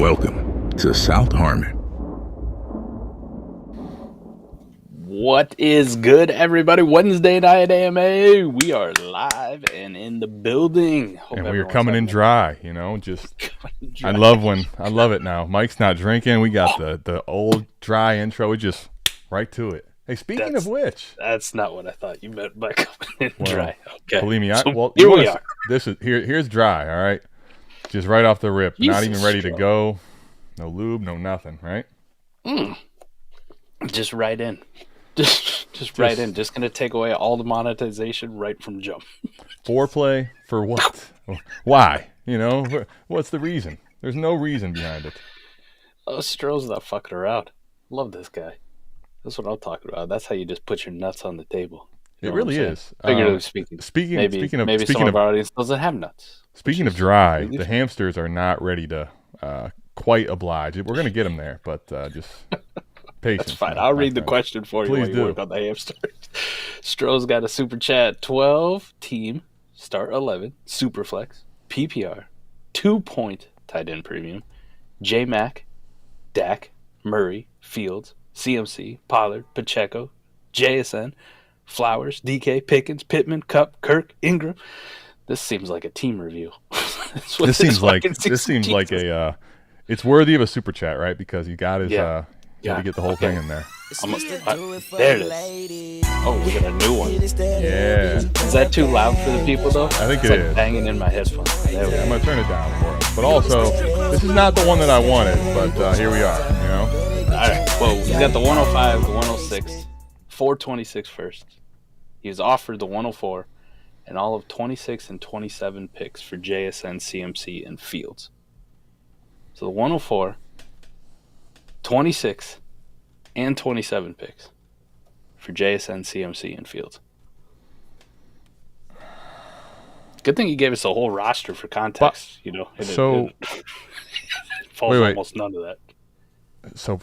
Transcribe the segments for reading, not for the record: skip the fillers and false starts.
Welcome to South Harmon. What is good, everybody? Wednesday night AMA. We are live and in the building. And we are coming in dry, you know, just I love it now. Mike's not drinking. We got the old dry intro. We just right to it. Hey, speaking of which, that's not what I thought you meant by coming in dry. Okay. Believe me, here we are. Here's dry, all right? Just right off the rip. Jesus, not even ready to go. No lube, no nothing, right? Just right in. Just right in. Just going to take away all the monetization right from jump. Foreplay for what? Why? You know, what's the reason? There's no reason behind it. Oh, Stroh's not fucking around. Love this guy. That's what I'm talking about. That's how you just put your nuts on the table. You it really is. Figuratively speaking. Maybe some of our audience doesn't have nuts. Speaking of dry, the hamsters are not ready to quite oblige. We're going to get them there, but just patience. That's fine. I'll read the question for you while you work on the hamsters. Stroh's got a super chat. 12 team, start 11, super flex, PPR, 2-point tight end premium, J-Mac, Dak, Murray, Fields, CMC, Pollard, Pacheco, JSN, Flowers, DK, Pickens, Pittman, Kupp, Kirk, Ingram. This seems like a team review. This seems like a it's worthy of a super chat, right? Because you got his you got to get the whole thing in there. There it is. Oh, we got a new one. Yeah. Is that too loud for the people though? I think it's is. Banging in my headphones. I'm gonna turn it down for us. But also, this is not the one that I wanted, but here we are. You know. All right. Well, he's got the 105, the 106, 426 first. He was offered the 104, and all of 26 and 27 picks for JSN, CMC, and Fields. So the 104, 26, and 27 picks for JSN, CMC, and Fields. Good thing he gave us a whole roster for context. You know, it falls almost none of that. So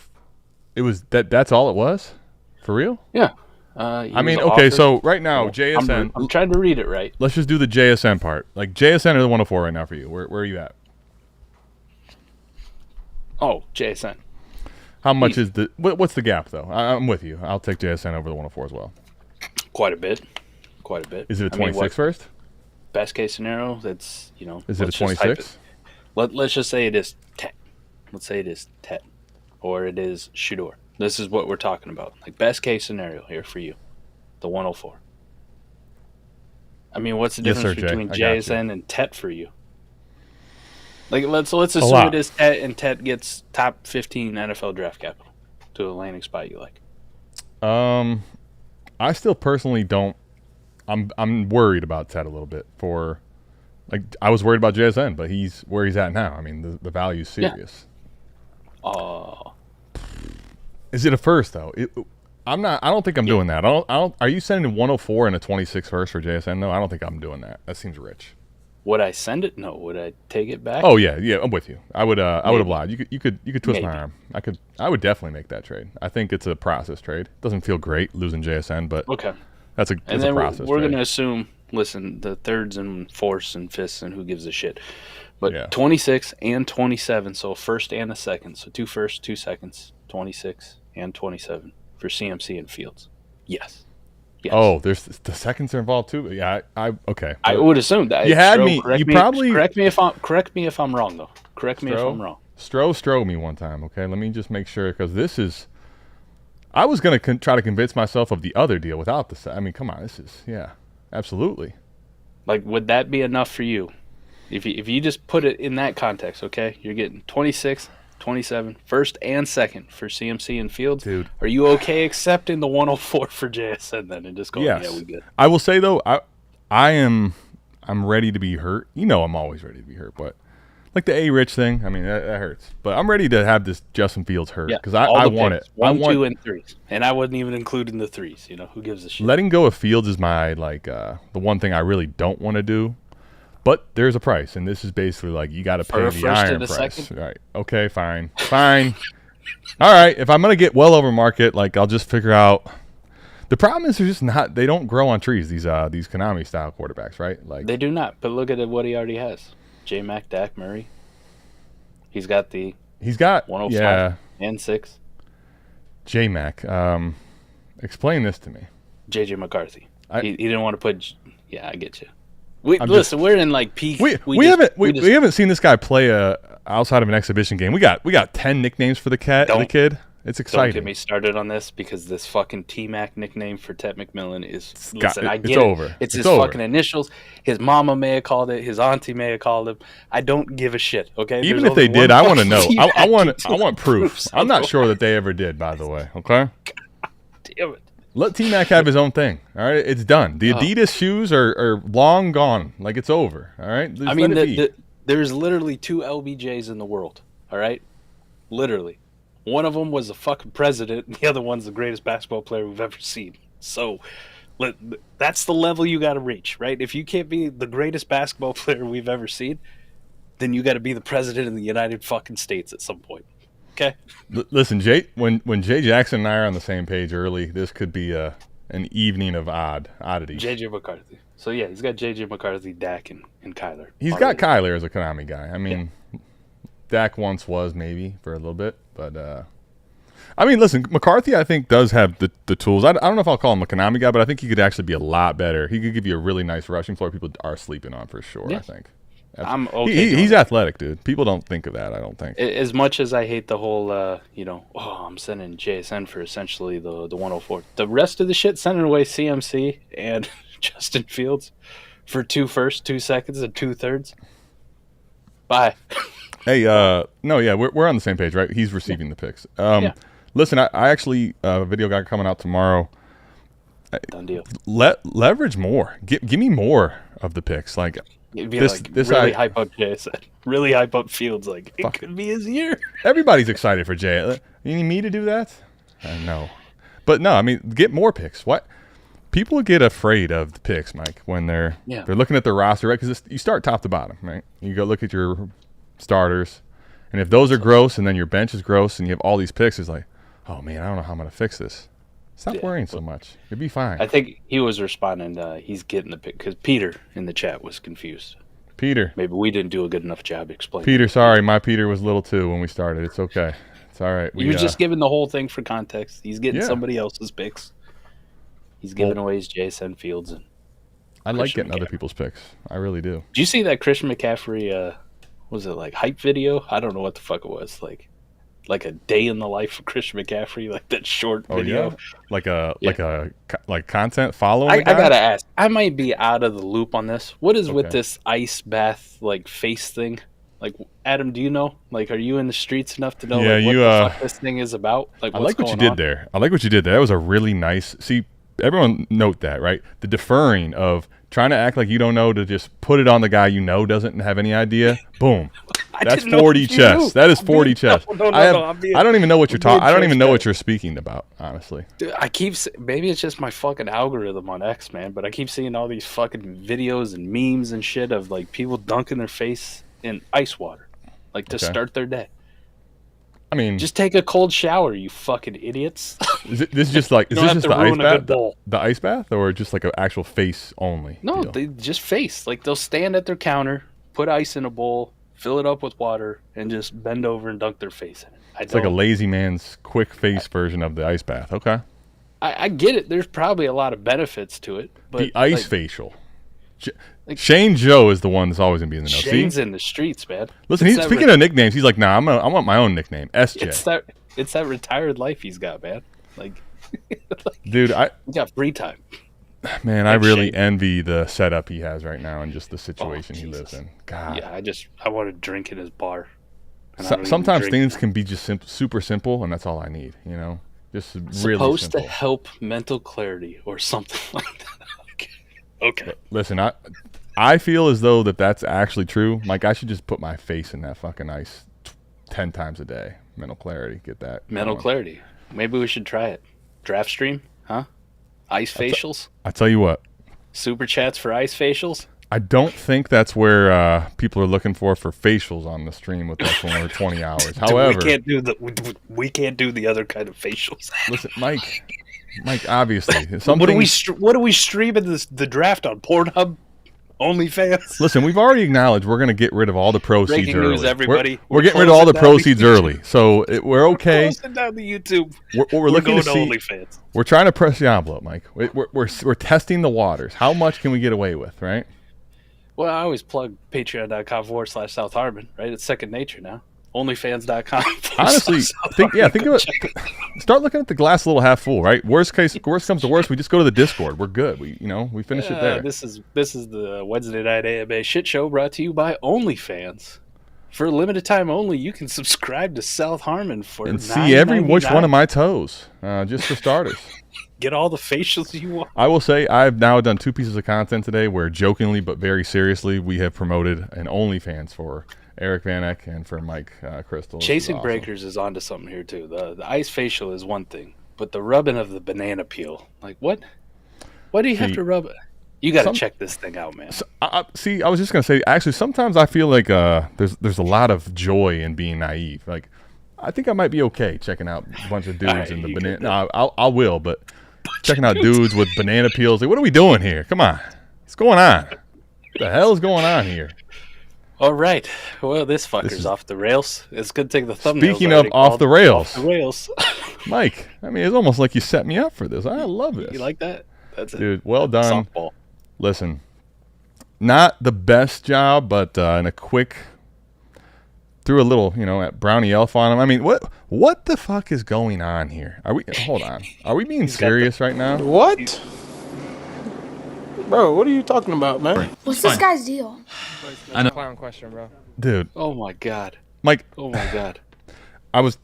it was that's all it was? For real? Yeah. I mean, okay, so right now, JSN... I'm trying to read it right. Let's just do the JSN part. Like, JSN or the 104 right now for you. Where are you at? Oh, JSN. How much is the... What's the gap, though? I'm with you. I'll take JSN over the 104 as well. Quite a bit. Is it a 26 first? Best case scenario, that's, you know... Is it a 26? Let's just say it is 10. Let's say it is 10. Or it is Shador. This is what we're talking about. Like, best case scenario here for you. The 104. I mean, what's the difference between JSN and Tet for you? Like, let's assume it is Tet, and Tet gets top 15 NFL draft capital to a landing spot you like. I still personally don't. I'm worried about Tet a little bit. I was worried about JSN, but he's where he's at now. I mean, the value's serious. Yeah. Is it a first though? I don't think I'm doing that. Are you sending a 104 and a 26 first for JSN? No, I don't think I'm doing that. That seems rich. Would I send it? No. Would I take it back? Oh yeah, I'm with you. I would oblige. You could twist my arm. I would definitely make that trade. I think it's a process trade. Doesn't feel great losing JSN, but okay. That's a process. We're going to assume. Listen, the thirds and fourths and fifths and who gives a shit. But 26 and 27, so a first and a second, so 2 firsts, 2 seconds, 26 and 27 for CMC and Fields. Yes. Oh, there's the seconds are involved too. Yeah, okay. I would assume that. You had me. Correct me if I'm wrong though. Correct me if I'm wrong. Stroh me one time. Okay, let me just make sure because this is. I was gonna try to convince myself of the other deal without the. I mean, come on, this is absolutely. Like, would that be enough for you? If you just put it in that context, okay, you're getting 26, 27, first and second for CMC and Fields. Dude. Are you okay accepting the 104 for JSN then and just going, yeah, we good? I will say, though, I'm ready to be hurt. You know I'm always ready to be hurt, but like the A-Rich thing, I mean, that hurts. But I'm ready to have this Justin Fields hurt because I want it. 1, 2, and 3s. And I wouldn't even include in the 3s. You know, who gives a shit? Letting go of Fields is my, the one thing I really don't want to do. But there's a price, and this is basically like you got to pay the iron price. Second? Right. Okay, fine. All right. If I'm going to get well over market, I'll just figure out. The problem is they don't grow on trees, these Konami-style quarterbacks, right? They do not, but look at what he already has. J-Mac, Dak, Murray. He's got the He's got 105 and 6. J-Mac. Explain this to me. JJ McCarthy. He didn't want to put. Yeah, I get you. We're in like peak. We haven't seen this guy play outside of an exhibition game. We got 10 nicknames for the kid. It's exciting. Don't get me started on this because this fucking T-Mac nickname for Ted McMillan is. It's over. It's his fucking initials. His mama may have called it. His auntie may have called him. I don't give a shit. Okay. Even if they did, I want to know. I want proof. I'm not sure that they ever did. By the way, okay. God damn it. Let T-Mac have his own thing. All right, it's done. The Adidas shoes are long gone. Like it's over. All right. I mean, there's literally 2 LBJs in the world. All right, literally. One of them was the fucking president, and the other one's the greatest basketball player we've ever seen. So, that's the level you got to reach, right? If you can't be the greatest basketball player we've ever seen, then you got to be the president of the United fucking States at some point. Okay. Listen, when Jay Jackson and I are on the same page early, this could be an evening of oddities. JJ McCarthy. So yeah, he's got JJ McCarthy, Dak, and Kyler. He's got Kyler as a Konami guy. I mean, Dak once was maybe for a little bit, but I mean, listen, McCarthy I think does have the tools. I don't know if I'll call him a Konami guy, but I think he could actually be a lot better. He could give you a really nice rushing floor. People are sleeping on for sure. Yeah. I think. I'm okay. He's athletic, dude. People don't think of that. I don't think. As much as I hate the whole, I'm sending JSN for essentially the 104. The rest of the shit, sending away CMC and Justin Fields for 2 firsts, 2 seconds, and 2/3. Bye. Hey, we're on the same page, right? He's receiving the picks. Listen, I actually a video guy coming out tomorrow. Done deal. Leverage more. Give me more of the picks, like. It'd be really hype up Jason. Really hype up Fields. Like, it could be his year. Everybody's excited for Jay. You need me to do that? No. But no, I mean, get more picks. What? People get afraid of the picks, Mike, when they're looking at their roster, right? Because you start top to bottom, right? You go look at your starters, and if those are gross and then your bench is gross and you have all these picks, it's like, oh, man, I don't know how I'm going to fix this. Stop worrying so much. You'll be fine. I think he was responding. He's getting the pick because Peter in the chat was confused. Peter. Maybe we didn't do a good enough job explaining. Peter, sorry. My Peter was little too when we started. It's okay. It's all right. He was just giving the whole thing for context. He's getting somebody else's picks. He's giving away his JSN Fields. And I like getting other people's picks. I really do. Did you see that Christian McCaffrey, was it like hype video? I don't know what the fuck it was. Like a day in the life of Christian McCaffrey, like that short video. Yeah. Like content following. I gotta ask. I might be out of the loop on this. What is with this ice bath like face thing? Like, Adam, do you know? Like, are you in the streets enough to know what the fuck this thing is about? Like, I like what you did there. I like what you did there. That was a really nice. See, everyone note that, right? The deferring of trying to act like you don't know to just put it on the guy you know doesn't have any idea. Boom. That's 40 chess. That is 40 chess. No, I don't even know what you're talking. I don't even know what you're speaking about, honestly. Dude, maybe it's just my fucking algorithm on X, man. But I keep seeing all these fucking videos and memes and shit of like people dunking their face in ice water, like to start their day. I mean, just take a cold shower, you fucking idiots. Is this just the ice bath, the ice bath, or just like an actual face only? No, they just face. Like they'll stand at their counter, put ice in a bowl, fill it up with water, and just bend over and dunk their face in it. It's like a lazy man's quick face version of the ice bath. Okay. I get it. There's probably a lot of benefits to it. But the ice facial. Shane Joe is the one that's always going to be in the know. Shane's in the streets, man. Listen, speaking of nicknames, he's like, nah, I want my own nickname, SJ. It's that retired life he's got, man. Dude, he got free time. Man, I really envy the setup he has right now and just the situation he lives in. God. Yeah, I want to drink in his bar. Sometimes things can be just super simple, and that's all I need, you know? Just really simple. Supposed to help mental clarity or something like that. Okay. Listen, I feel as though that's actually true. Like, I should just put my face in that fucking ice 10 times a day. Mental clarity. Get that. Mental clarity. Maybe we should try it. Draft stream, huh? Ice facials? I tell you what. Super chats for ice facials? I don't think that's where people are looking for facials on the stream with us when we're 20 hours. However, we can't do the other kind of facials. Listen, Mike, obviously. What do we stream in the draft on Pornhub? OnlyFans. Listen, we've already acknowledged we're going to get rid of all the proceeds Breaking early. news, everybody. We're getting rid of all the proceeds early, so we're okay. We're closing down the YouTube. We're looking to see. OnlyFans. We're trying to press the envelope, Mike. We're testing the waters. How much can we get away with, right? Well, I always plug patreon.com/South Harmon, right? It's second nature now. OnlyFans.com. Honestly, think of it. Start looking at the glass a little half full, right? Worst comes to worst, we just go to the Discord. We're good. We finish it there. This is the Wednesday night AMA shit show brought to you by OnlyFans. For a limited time only, you can subscribe to South Harmon for and see every which one of my toes, just for starters. Get all the facials you want. I will say I've now done 2 pieces of content today where jokingly but very seriously we have promoted an OnlyFans for Eric Van Eck and for Mike Crystal. Chasing awesome. Breakers is onto something here too. The ice facial is one thing, but the rubbing of the banana peel, like what? Why do you have to rub it? You got to check this thing out, man. So, I was just gonna say, actually, sometimes I feel like there's a lot of joy in being naive. Like, I think I might be okay checking out a bunch of dudes in the banana. No, I will, but checking out dudes with banana peels. Like, what are we doing here? Come on, what's going on? What the hell is going on here? All right. Well, this fucker's off the rails. It's good to take the thumbnail. Speaking of off the rails, Mike. I mean, it's almost like you set me up for this. I love this. You like that? That's dude. Well done. Softball. Listen, not the best job, but in a quick threw a little, at brownie elf on him. I mean, what the fuck is going on here? Hold on. Are we being serious right now? What? Bro, what are you talking about, man? What's this guy's deal? I know. Clown question, bro. Dude. Oh my god. Mike. Oh my god. I was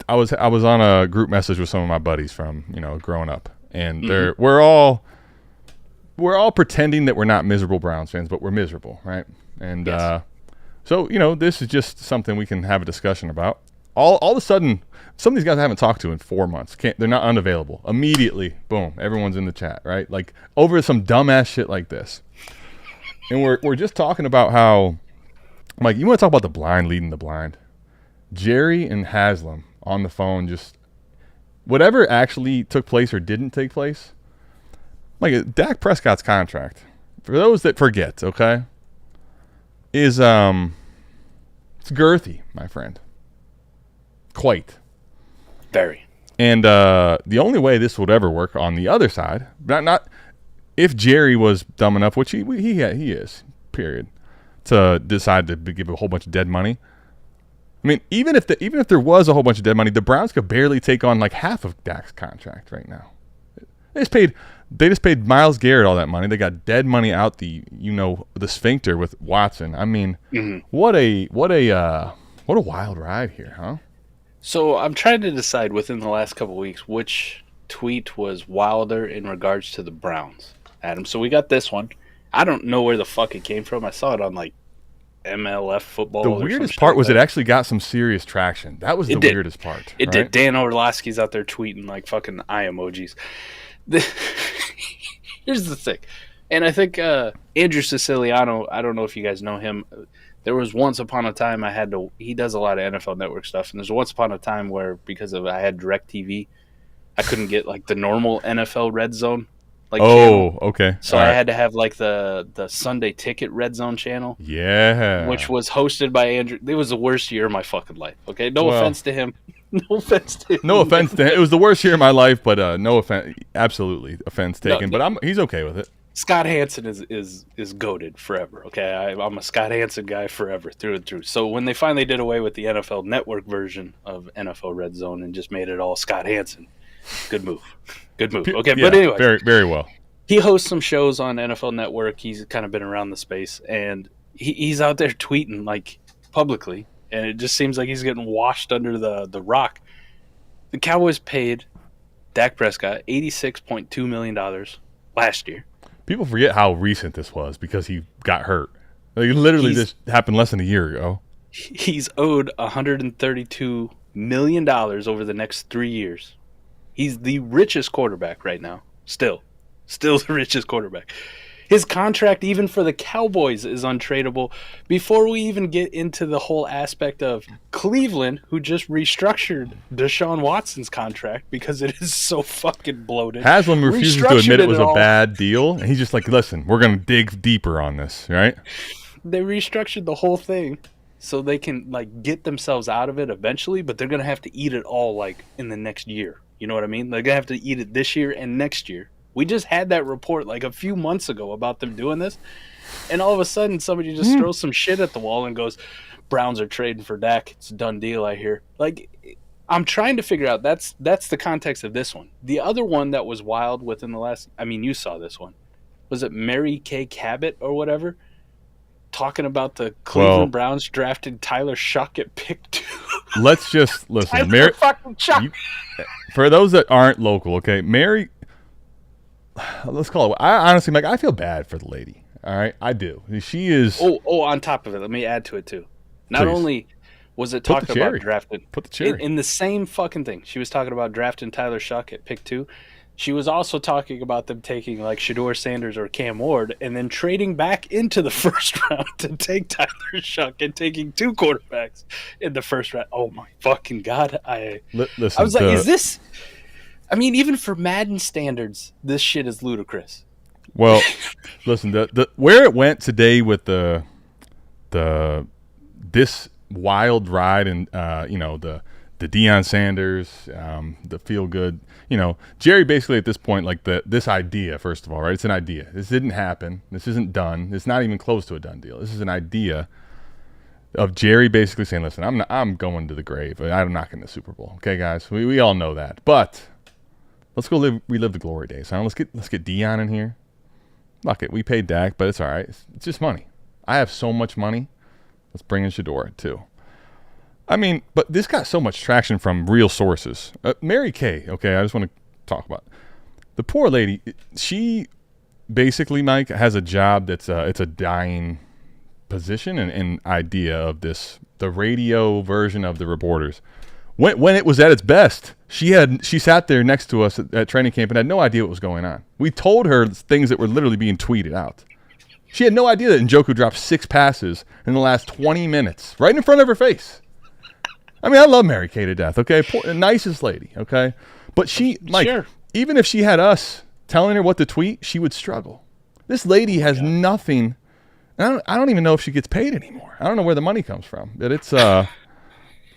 on a group message with some of my buddies from, growing up, and we're all pretending that we're not miserable Browns fans, but we're miserable, right? And yes. So this is just something we can have a discussion about. All of a sudden, some of these guys I haven't talked to in 4 months. They're not unavailable. Immediately, boom, everyone's in the chat, right? Like over some dumbass shit like this. And we're just talking about how, Mike, you want to talk about the blind leading the blind? Jerry and Haslam on the phone, just whatever actually took place or didn't take place. Like Dak Prescott's contract, for those that forget, okay, is it's girthy, my friend. Quite. Very. And the only way this would ever work on the other side, not if Jerry was dumb enough, which he is, period, to decide to give a whole bunch of dead money. I mean, even if there was a whole bunch of dead money, the Browns could barely take on like half of Dak's contract right now. They just paid Myles Garrett all that money. They got dead money out the sphincter with Watson. I mean, what a wild ride here, huh? So I'm trying to decide within the last couple of weeks which tweet was wilder in regards to the Browns, Adam. So we got this one. I don't know where the fuck it came from. I saw it on like MLF football. The weirdest part was it actually got some serious traction. That was the weirdest part. It did. Dan Orlovsky's out there tweeting like fucking eye emojis. Here's the thing. And I think Andrew Siciliano, I don't know if you guys know him. There was once upon a time he does a lot of NFL Network stuff, and there's once upon a time where because I had DirecTV, I couldn't get like the normal NFL Red Zone. Channel. Okay. So I had to have like the Sunday Ticket Red Zone channel. Yeah. Which was hosted by Andrew. It was the worst year of my fucking life. Okay, no offense to him. No offense to him. No offense to him. It was the worst year of my life, but no offense. Absolutely offense taken. But he's okay with it. Scott Hansen is goated forever. Okay, I'm a Scott Hansen guy forever through and through. So when they finally did away with the NFL Network version of NFL Red Zone and just made it all Scott Hansen, good move. Good move. Okay, yeah, but anyway, very very well. He hosts some shows on NFL Network. He's kind of been around the space, and he's out there tweeting like publicly, and it just seems like he's getting washed under the rock. The Cowboys paid Dak Prescott $86.2 million last year. People forget how recent this was because he got hurt. Like, literally, this happened less than a year ago. He's owed $132 million over the next 3 years. He's the richest quarterback right now. Still the richest quarterback. His contract, even for the Cowboys, is untradeable. Before we even get into the whole aspect of Cleveland, who just restructured Deshaun Watson's contract because it is so fucking bloated. Haslam refuses to admit it was a bad deal. And he's just like, listen, we're going to dig deeper on this, right? They restructured the whole thing so they can like get themselves out of it eventually, but they're going to have to eat it all like in the next year. You know what I mean? They're going to have to eat it this year and next year. We just had that report like a few months ago about them doing this, and all of a sudden somebody just throws some shit at the wall and goes, Browns are trading for Dak. It's a done deal, I hear. Like, I'm trying to figure out, that's the context of this one. The other one that was wild within the last, I mean, you saw this one. Was it Mary Kay Cabot or whatever? Talking about the Cleveland Browns drafted Tyler Shuck at pick 2. Let's just listen. Mary, for those that aren't local, okay, Mary, let's call it. I honestly, Mike, I feel bad for the lady. All right, I do. She is. Oh, on top of it, let me add to it too. Not only was it talking about drafting, put the cherry in the same fucking thing. She was talking about drafting Tyler Shuck at pick 2. She was also talking about them taking like Shedeur Sanders or Cam Ward and then trading back into the first round to take Tyler Shuck and taking 2 quarterbacks in the first round. Oh my fucking God. Listen, I was like, is this... I mean, even for Madden standards, this shit is ludicrous. Well, listen, the where it went today with this wild ride and the Deion Sanders, the feel good, Jerry basically at this point, like this idea, first of all, right? It's an idea. This didn't happen. This isn't done. It's not even close to a done deal. This is an idea of Jerry basically saying, listen, I'm going to the grave. I'm not getting the Super Bowl. Okay, guys, we all know that, but let's go relive the glory days. Let's get Deion in here. Fuck it, we paid Dak, but it's all right. It's just money. I have so much money. Let's bring in Shedeur too. I mean, but this got so much traction from real sources. Mary Kay, okay, I just want to talk about it. The poor lady. She basically, Mike, has a job that's it's a dying position and idea of this, the radio version of the reporters. When it was at its best, she sat there next to us at training camp and had no idea what was going on. We told her things that were literally being tweeted out. She had no idea that Njoku dropped 6 passes in the last 20 minutes, right in front of her face. I mean, I love Mary Kay to death, okay? Nicest lady, okay? But she, Mike, even if she had us telling her what to tweet, she would struggle. This lady has nothing. I don't even know if she gets paid anymore. I don't know where the money comes from. But it's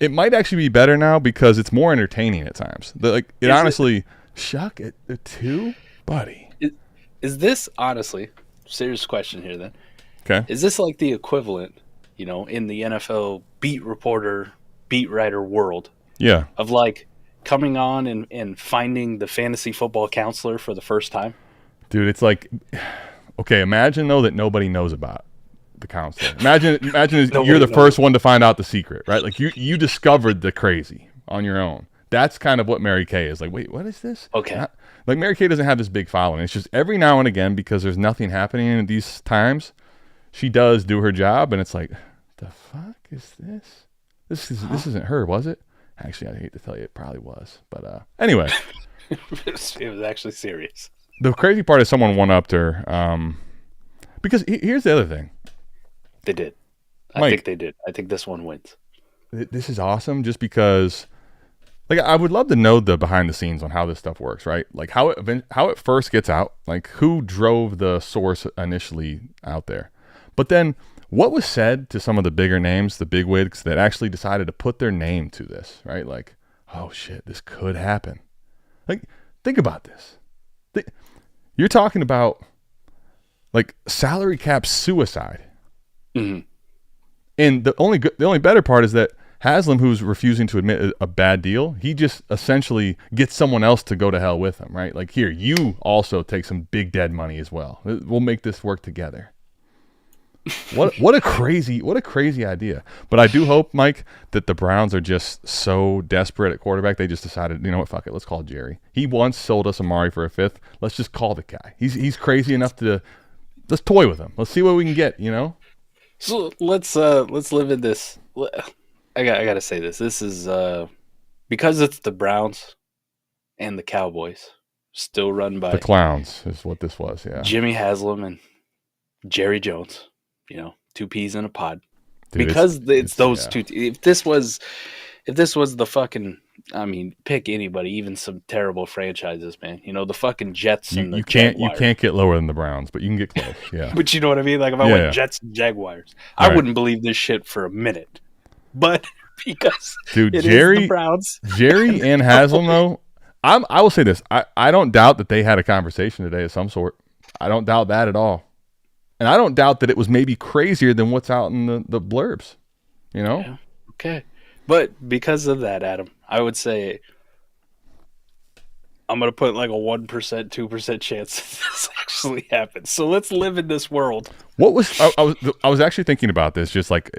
it might actually be better now because it's more entertaining at times. Shuck at the 2, buddy. Is this honestly, serious question here then? Okay. Is this like the equivalent, in the NFL beat writer world? Yeah. Of like coming on and finding the fantasy football counselor for the first time? Dude, it's like, okay, imagine though that nobody knows about the counselor. Imagine you're the first one to find out the secret, right? Like you discovered the crazy on your own. That's kind of what Mary Kay is. Like, wait, what is this? Okay. Like Mary Kay doesn't have this big following. It's just every now and again, because there's nothing happening in these times, she does do her job, and it's like, the fuck is this? This isn't her, was it? Actually, I hate to tell you, it probably was. But anyway. It was actually serious. The crazy part is someone one-upped her. Because here's the other thing. They did. I think they did. I think this one wins. This is awesome just because, like, I would love to know the behind the scenes on how this stuff works, right? Like how it first gets out, like who drove the source initially out there. But then what was said to some of the bigger names, the bigwigs that actually decided to put their name to this, right? Like, oh shit, this could happen. Like, think about this. You're talking about like salary cap suicide. Mm-hmm. And the only better part is that Haslam, who's refusing to admit a bad deal, he just essentially gets someone else to go to hell with him, right? Like, here, you also take some big dead money as well. We'll make this work together. What a crazy idea. But I do hope, Mike, that the Browns are just so desperate at quarterback, they just decided, you know what, fuck it, let's call Jerry. He once sold us Amari for a 5th. Let's just call the guy. He's crazy enough to let's toy with him. Let's see what we can get, So let's live in this. I gotta say this. This is because it's the Browns and the Cowboys, still run by the clowns is what this was. Yeah, Jimmy Haslam and Jerry Jones, two peas in a pod. Dude, because it's those two. If this was the fucking, pick anybody, even some terrible franchises, man. The fucking Jets and the Jaguars. You can't get lower than the Browns, but you can get close. Yeah. But you know what I mean? Like if I went Jets and Jaguars, I wouldn't believe this shit for a minute. But because is the Browns, Jerry and Haslam, though, I will say this: I don't doubt that they had a conversation today of some sort. I don't doubt that at all. And I don't doubt that it was maybe crazier than what's out in the blurbs, Yeah. Okay. But because of that, Adam, I would say I'm going to put like a 1%, 2% chance that this actually happens. So let's live in this world. What was I was actually thinking about this, just like,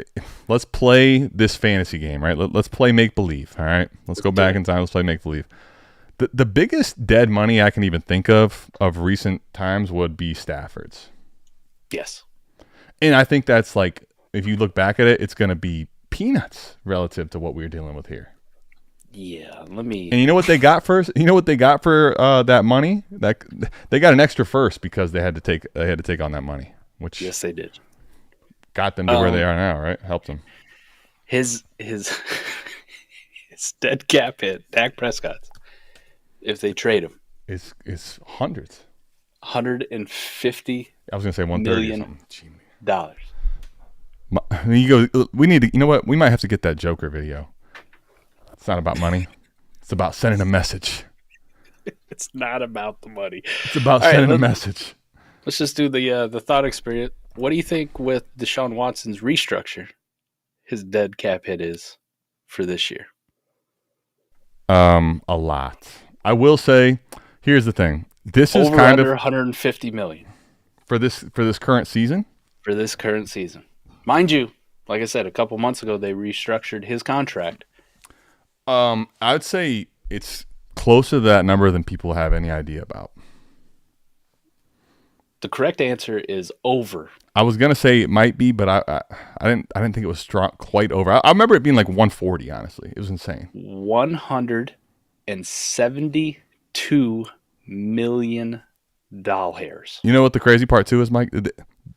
let's play this fantasy game, right? Let's play make-believe, all right? Let's go back in time. Let's play make-believe. The biggest dead money I can even think of recent times would be Stafford's. Yes. And I think that's like, if you look back at it, it's going to be peanuts relative to what we're dealing with here. Yeah, And you know what they got for that money? That they got an extra first because they had to take on that money, which yes, they did. Got them to where they are now, right? Helped them. His dead cap hit, Dak Prescott, if they trade him, is hundreds. 150. I was gonna say 130 $1 million. You go. We need to. You know what? We might have to get that Joker video. It's not about money. It's about sending a message. It's not about the money. It's about sending a message. Let's just do the thought experiment. What do you think with Deshaun Watson's restructure, his dead cap hit is for this year? A lot. I will say. Here's the thing. This is kind of $150 million for this current season. For this current season, mind you, like I said, a couple months ago they restructured his contract. I would say it's closer to that number than people have any idea about. The correct answer is over. I was gonna say it might be, but I didn't think it was strong, quite over. I remember it being like 140. Honestly, it was insane. $172 million. You know what the crazy part too is, Mike?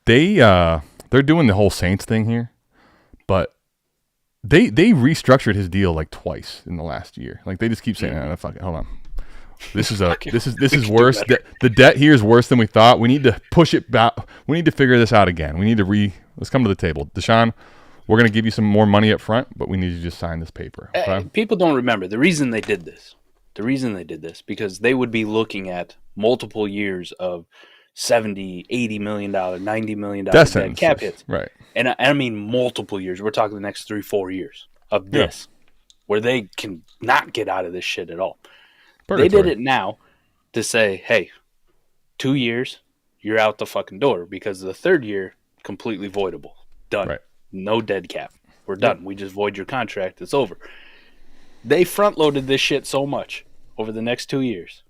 They're doing the whole Saints thing here, but they restructured his deal like twice in the last year. Like they just keep saying, "No, fuck it, hold on, this is worse. The debt here is worse than we thought. We need to push it back. We need to figure this out again. We need to let's come to the table, Deshaun. We're going to give you some more money up front, but we need you to just sign this paper." Okay? People don't remember the reason they did this. Because they would be looking at multiple years of $70, $80 million, $90 million dead cap hits. Right. And I mean multiple years. We're talking the next 3-4 years of this, where they can not get out of this shit at all. Purgatory. They did it now to say, hey, 2 years, you're out the fucking door, because the third year, completely voidable. Done. Right. No dead cap. We're done. We just void your contract. It's over. They front-loaded this shit so much over the next 2 years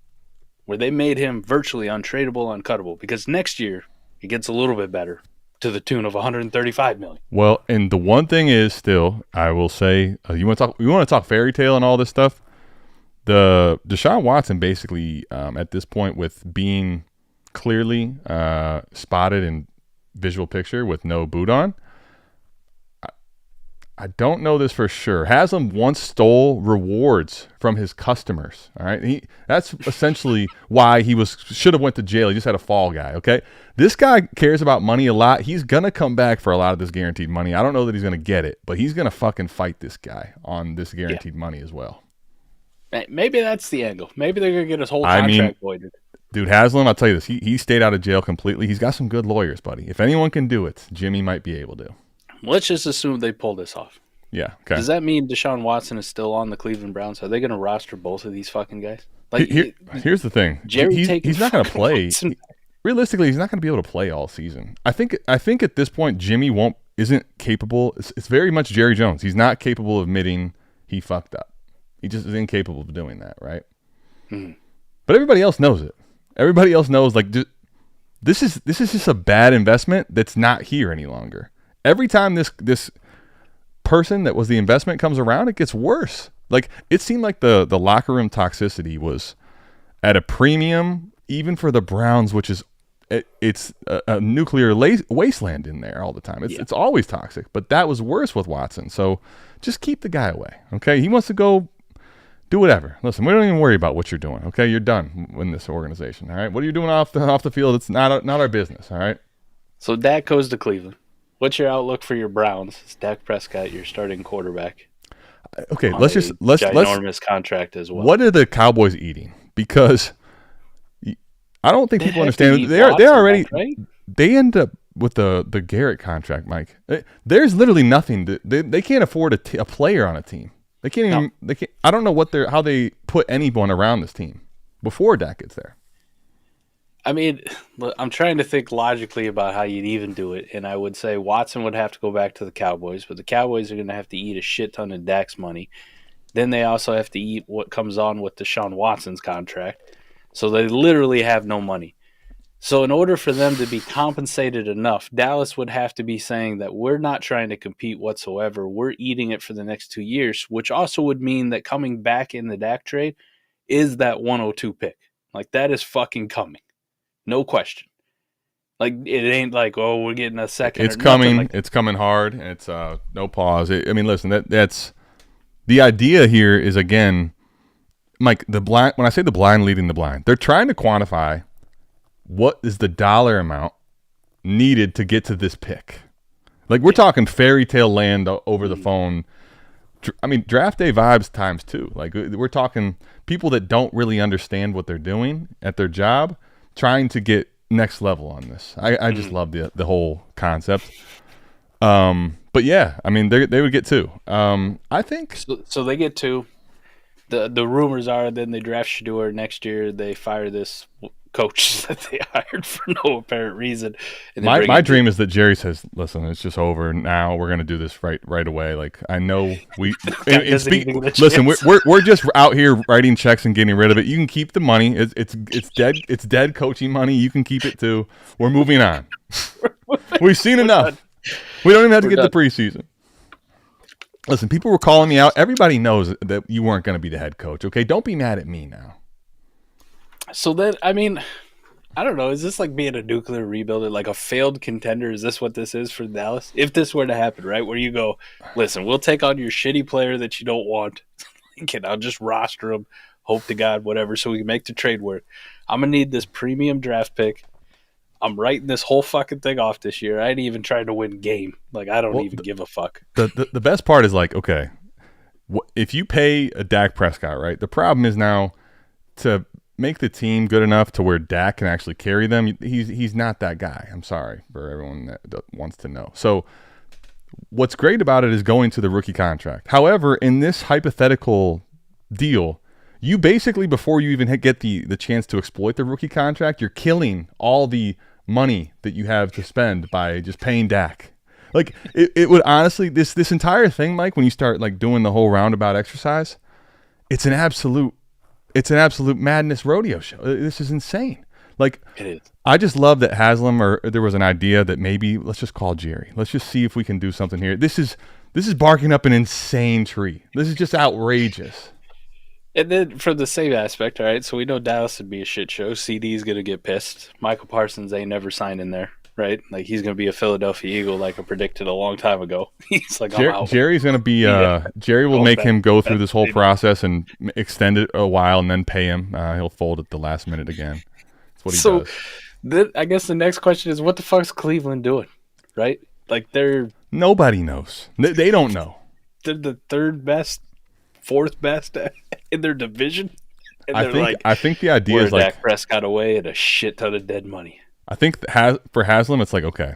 where they made him virtually untradeable, uncuttable, because next year it gets a little bit better to the tune of $135 million. Well, and the one thing is still, I will say, you want to talk fairy tale and all this stuff? The Deshaun Watson basically, at this point, with being clearly spotted in visual picture with no boot on, I don't know this for sure. Haslam once stole rewards from his customers. All right, that's essentially why he should have went to jail. He just had a fall guy. Okay, this guy cares about money a lot. He's gonna come back for a lot of this guaranteed money. I don't know that he's gonna get it, but he's gonna fucking fight this guy on this guaranteed money as well. Maybe that's the angle. Maybe they're gonna get his whole contract voided. Dude, Haslam, I'll tell you this. He stayed out of jail completely. He's got some good lawyers, buddy. If anyone can do it, Jimmy might be able to. Let's just assume they pull this off. Yeah. Okay. Does that mean Deshaun Watson is still on the Cleveland Browns? Are they going to roster both of these fucking guys? Like, here's the thing. He's not going to play. Realistically, he's not going to be able to play all season. I think at this point, Jimmy isn't capable. It's very much Jerry Jones. He's not capable of admitting he fucked up. He just is incapable of doing that, right? Mm-hmm. But everybody else knows it. Everybody else knows, like, this is just a bad investment that's not here any longer. Every time this person that was the investment comes around, it gets worse. Like, it seemed like the locker room toxicity was at a premium, even for the Browns, which is it's a nuclear wasteland in there all the time. It's always toxic. But that was worse with Watson. So just keep the guy away. Okay, he wants to go do whatever. Listen, we don't even worry about what you're doing. Okay, you're done in this organization. All right, what are you doing off the field? It's not our business. All right. So Dak goes to Cleveland. What's your outlook for your Browns? It's Dak Prescott, your starting quarterback. Okay, let's ginormous contract as well. What are the Cowboys eating? Because I don't think people understand. They already they end up with the Garrett contract, Mike. There's literally nothing. They can't afford a player on a team. They can't even. They can't. I don't know how they put anyone around this team before Dak gets there. I mean, I'm trying to think logically about how you'd even do it, and I would say Watson would have to go back to the Cowboys, but the Cowboys are going to have to eat a shit ton of Dak's money. Then they also have to eat what comes on with Deshaun Watson's contract. So they literally have no money. So in order for them to be compensated enough, Dallas would have to be saying that we're not trying to compete whatsoever. We're eating it for the next 2 years, which also would mean that coming back in the Dak trade is that 102 pick. Like, that is fucking coming. No question. Like, it ain't like, oh, we're getting a second. It's coming. It's coming hard. It's no pause. I mean, listen, that's the idea here is, again, Mike, when I say the blind leading the blind, they're trying to quantify what is the dollar amount needed to get to this pick. Like, we're talking fairy tale land over the phone. I mean, draft day vibes times two. Like, we're talking people that don't really understand what they're doing at their job trying to get next level on this. I just love the whole concept. But yeah, I mean, they would get two. I think so. They get two. The rumors are then they draft Shador next year. They fire this coach that they hired for no apparent reason. And my dream is that Jerry says, "Listen, it's just over now. We're going to do this right away." Like, I know we listen. We're just out here writing checks and getting rid of it. You can keep the money. It's dead. It's dead coaching money. You can keep it too. We're moving on. We've seen enough. Done. We don't even have to get the preseason. Listen, people were calling me out. Everybody knows that you weren't going to be the head coach. Okay, don't be mad at me now. So then, I mean, I don't know. Is this like being a nuclear rebuilder, like a failed contender? Is this what this is for Dallas? If this were to happen, right, where you go, listen, we'll take on your shitty player that you don't want, and I'll just roster him, hope to God, whatever, so we can make the trade work. I'm going to need this premium draft pick. I'm writing this whole fucking thing off this year. I ain't even trying to win game. Like, I don't even give a fuck. The best part is, like, okay, if you pay a Dak Prescott, right, the problem is now to make the team good enough to where Dak can actually carry them. He's not that guy. I'm sorry for everyone that wants to know. So what's great about it is going to the rookie contract. However, in this hypothetical deal, you basically, before you even get the chance to exploit the rookie contract, you're killing all the money that you have to spend by just paying Dak. Like, it would honestly, this entire thing, Mike, when you start like doing the whole roundabout exercise, it's an absolute madness rodeo show. This is insane. Like, it is. I just love that Haslam, or there was an idea that maybe let's just call Jerry. Let's just see if we can do something here. This is barking up an insane tree. This is just outrageous. And then from the same aspect, all right, so we know Dallas would be a shit show. CD's going to get pissed. Michael Parsons ain't never signed in there, right? Like, he's going to be a Philadelphia Eagle like I predicted a long time ago. He's like, I'm out. Jerry's going to be Jerry will make him go through this whole process and extend it a while and then pay him. He'll fold at the last minute again. That's what he does. Then I guess the next question is, what the fuck's Cleveland doing, right? Like, nobody knows. They don't know. They're the third best, fourth best in their division. And I think the idea is like Dak Prescott away and a shit ton of dead money. I think for Haslam, it's like, okay,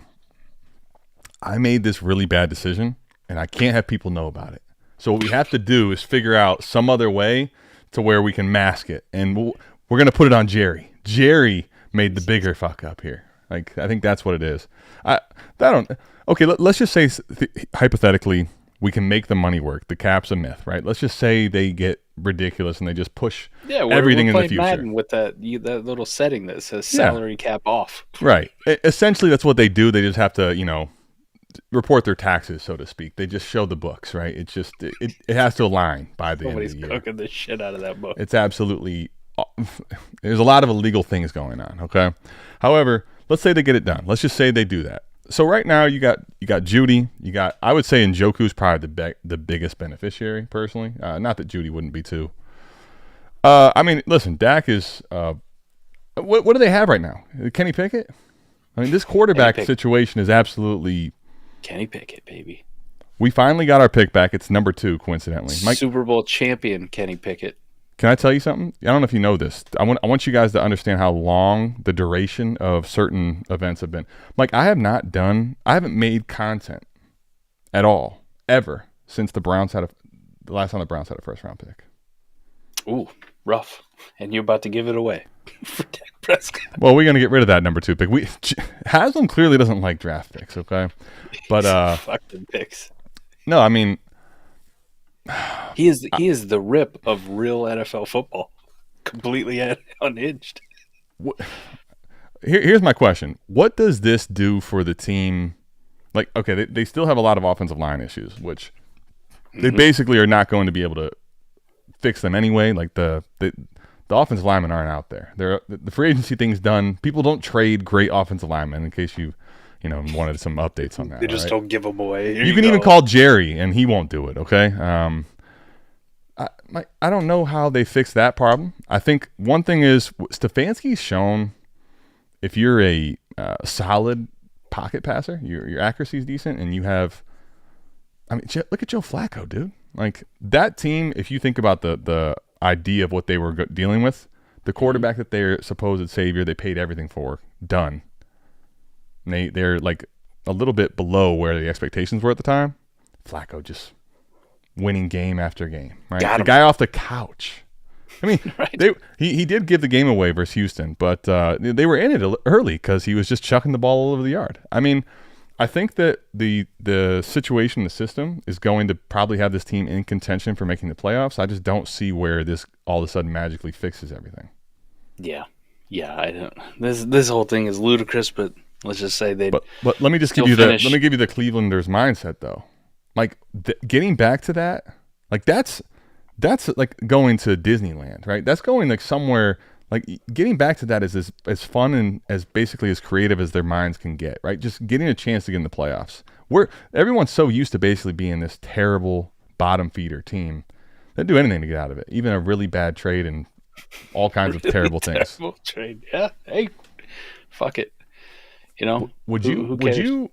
I made this really bad decision and I can't have people know about it. So what we have to do is figure out some other way to where we can mask it, and we're going to put it on Jerry. Jerry made the bigger fuck up here. Like, I think that's what it is. Okay, let's just say hypothetically we can make the money work. The cap's a myth, right? Let's just say they get ridiculous and they just push everything in the future. Madden with that little setting that says salary cap off. Right. Essentially, that's what they do. They just have to, report their taxes, so to speak. They just show the books, right? It's just it has to align by the end of the year. Nobody's cooking the shit out of that book. It's absolutely. There's a lot of illegal things going on. Okay. However, let's say they get it done. Let's just say they do that. So right now you got Judy. I would say Njoku's probably the biggest beneficiary personally. Not that Judy wouldn't be too. I mean, listen, Dak is. What do they have right now? Kenny Pickett. I mean, this quarterback situation is absolutely. Kenny Pickett, baby. We finally got our pick back. It's number 2, coincidentally. Super Bowl champion Kenny Pickett. Can I tell you something? I don't know if you know this. I want you guys to understand how long the duration of certain events have been. Like, I haven't made content at all, ever, since the last time the Browns had a first-round pick. Ooh, rough. And you're about to give it away for Dak Prescott. Well, we're going to get rid of that number 2 pick. Haslam clearly doesn't like draft picks, okay? But fuck them picks. No, I mean, he is the rip of real NFL football, completely unhinged. Here's my question: what does this do for the team? Like, okay, they still have a lot of offensive line issues, which they basically are not going to be able to fix them anyway. Like the offensive linemen aren't out there. The free agency thing's done. People don't trade great offensive linemen. In case you wanted some updates on that. They just don't give them away. You can even call Jerry, and he won't do it, okay? I don't know how they fix that problem. I think one thing is Stefanski's shown if you're a solid pocket passer, your accuracy is decent, and you have – I mean, look at Joe Flacco, dude. Like, that team, if you think about the idea of what they were dealing with, the quarterback that their supposed savior they paid everything for, done. They're like a little bit below where the expectations were at the time. Flacco just winning game after game, right? The guy off the couch. I mean, right. He did give the game away versus Houston, but they were in it early because he was just chucking the ball all over the yard. I mean, I think that the situation, the system, is going to probably have this team in contention for making the playoffs. I just don't see where this all of a sudden magically fixes everything. Yeah, I don't. This whole thing is ludicrous, but let's just say they. But let me just give you let me give you the Clevelanders mindset though. Like getting back to that, like that's like going to Disneyland, right? That's going like somewhere. Like getting back to that is as fun and as basically as creative as their minds can get, right? Just getting a chance to get in the playoffs. Everyone's so used to basically being this terrible bottom feeder team. They'd do anything to get out of it, even a really bad trade and all kinds of terrible things. Terrible trade, yeah. Hey, fuck it. You know, would you?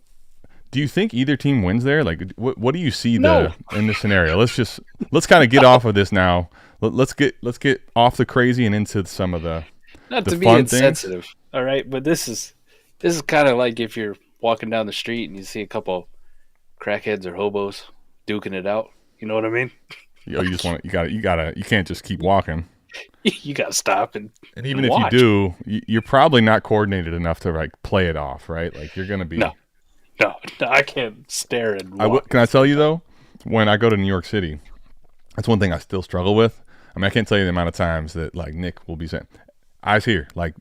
Do you think either team wins there? Like, what do you see in this scenario? Let's kind of get off of this now. Let's get off the crazy and into some of the not to be insensitive, things. All right. But this is kind of like if you're walking down the street and you see a couple crackheads or hobos duking it out. You know what I mean? You can't just keep walking. You gotta stop and even if watch. you do, you're probably not coordinated enough to like play it off, right? Like you're gonna be. No, I can't stare and walk. Can I tell you though? When I go to New York City, that's one thing I still struggle with. I mean, I can't tell you the amount of times that like Nick will be saying, "Eyes here," like,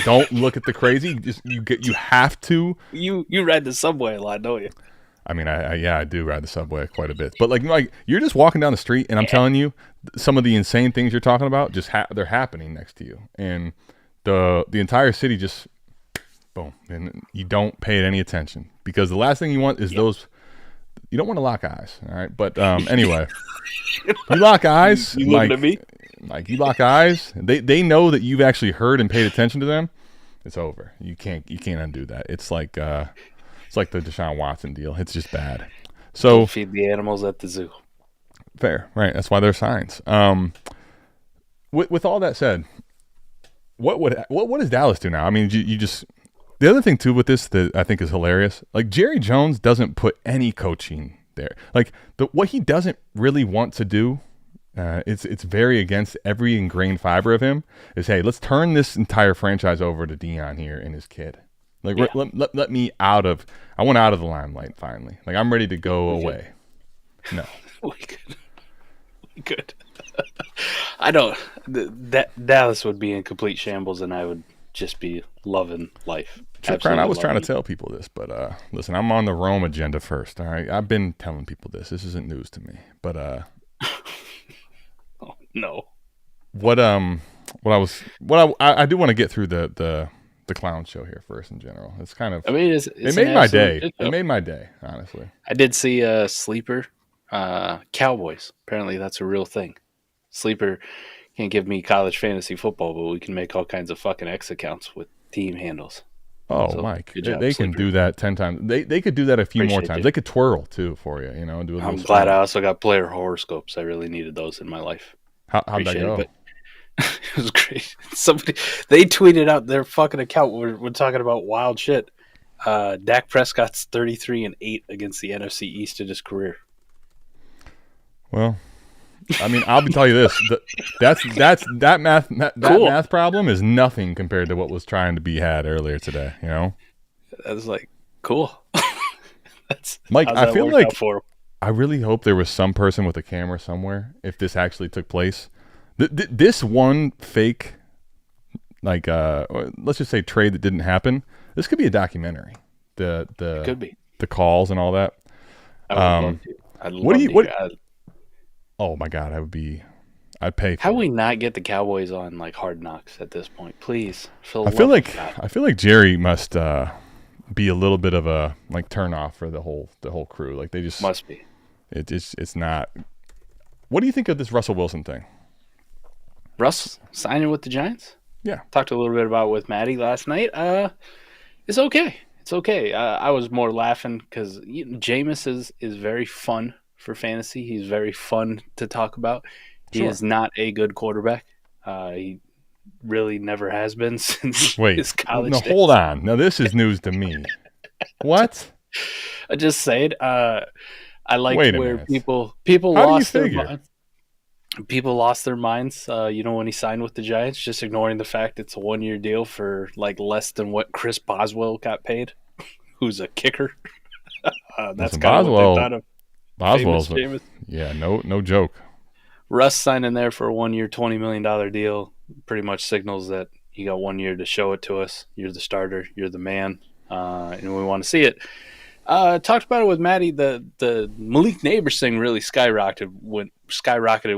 don't look at the crazy. Just you have to. You ride the subway a lot, don't you? I mean, I do ride the subway quite a bit, but like you're just walking down the street, and I'm telling you, some of the insane things you're talking about just they're happening next to you, and the entire city just boom, and you don't pay it any attention because the last thing you want is those. You don't want to lock eyes, all right? But anyway, you lock eyes. You looking at me? Like you lock eyes. They know that you've actually heard and paid attention to them. It's over. You can't undo that. It's like the Deshaun Watson deal. It's just bad. So don't feed the animals at the zoo. Fair, right? That's why they're signs. With all that said, what does Dallas do now? I mean, you just. The other thing, too, with this that I think is hilarious, like Jerry Jones doesn't put any coaching there. Like what he doesn't really want to do, it's very against every ingrained fiber of him, is, hey, let's turn this entire franchise over to Dion here and his kid. Like, let me I want out of the limelight finally. Like, I'm ready to go away. No. We could. I don't. That Dallas would be in complete shambles, and I would just be loving life. I was trying to tell people this, but listen, I'm on the Rome agenda first. All right, I've been telling people this. This isn't news to me, but oh, no. I do want to get through the the clown show here first in general. It's kind of. I mean, it made my day. It made my day, honestly. I did see a sleeper, Cowboys. Apparently, that's a real thing. Sleeper can't give me college fantasy football, but we can make all kinds of fucking X accounts with team handles. Oh, so, Mike, they can do that 10 times. They could do that a few more times. They could twirl too for you, you know. And do I'm glad I also got player horoscopes. I really needed those in my life. How'd that go? It was great. They tweeted out their fucking account. We're talking about wild shit. Dak Prescott's 33-8 against the NFC East in his career. Well, I mean, I'll tell you this: that math problem is nothing compared to what was trying to be had earlier today. You know, that's like cool. Mike, I feel like I really hope there was some person with a camera somewhere if this actually took place. This one fake, like, let's just say trade that didn't happen. This could be a documentary. It could be the calls and all that. Oh my God, I'd pay. How do we not get the Cowboys on like Hard Knocks at this point, please? I feel like Jerry must be a little bit of a like turn off for the whole crew. Like they just must be. It's not. What do you think of this Russell Wilson thing? Russ signing with the Giants? Yeah. Talked a little bit about it with Maddie last night. It's okay. It's okay. I was more laughing because Jameis is very fun for fantasy. He's very fun to talk about. He is not a good quarterback. He really never has been since his college days. Hold on. Now, this is news to me. What? I just said I like where people lost their minds. People lost their minds, when he signed with the Giants, just ignoring the fact it's a 1-year deal for like less than what Chris Boswell got paid, who's a kicker. That's kind of what they thought of Boswell's. Jameis. Yeah, no joke. Russ signing there for a 1-year, $20 million deal pretty much signals that you got 1 year to show it to us. You're the starter. You're the man, and we want to see it. Talked about it with Maddie. The Malik Neighbors thing really skyrocketed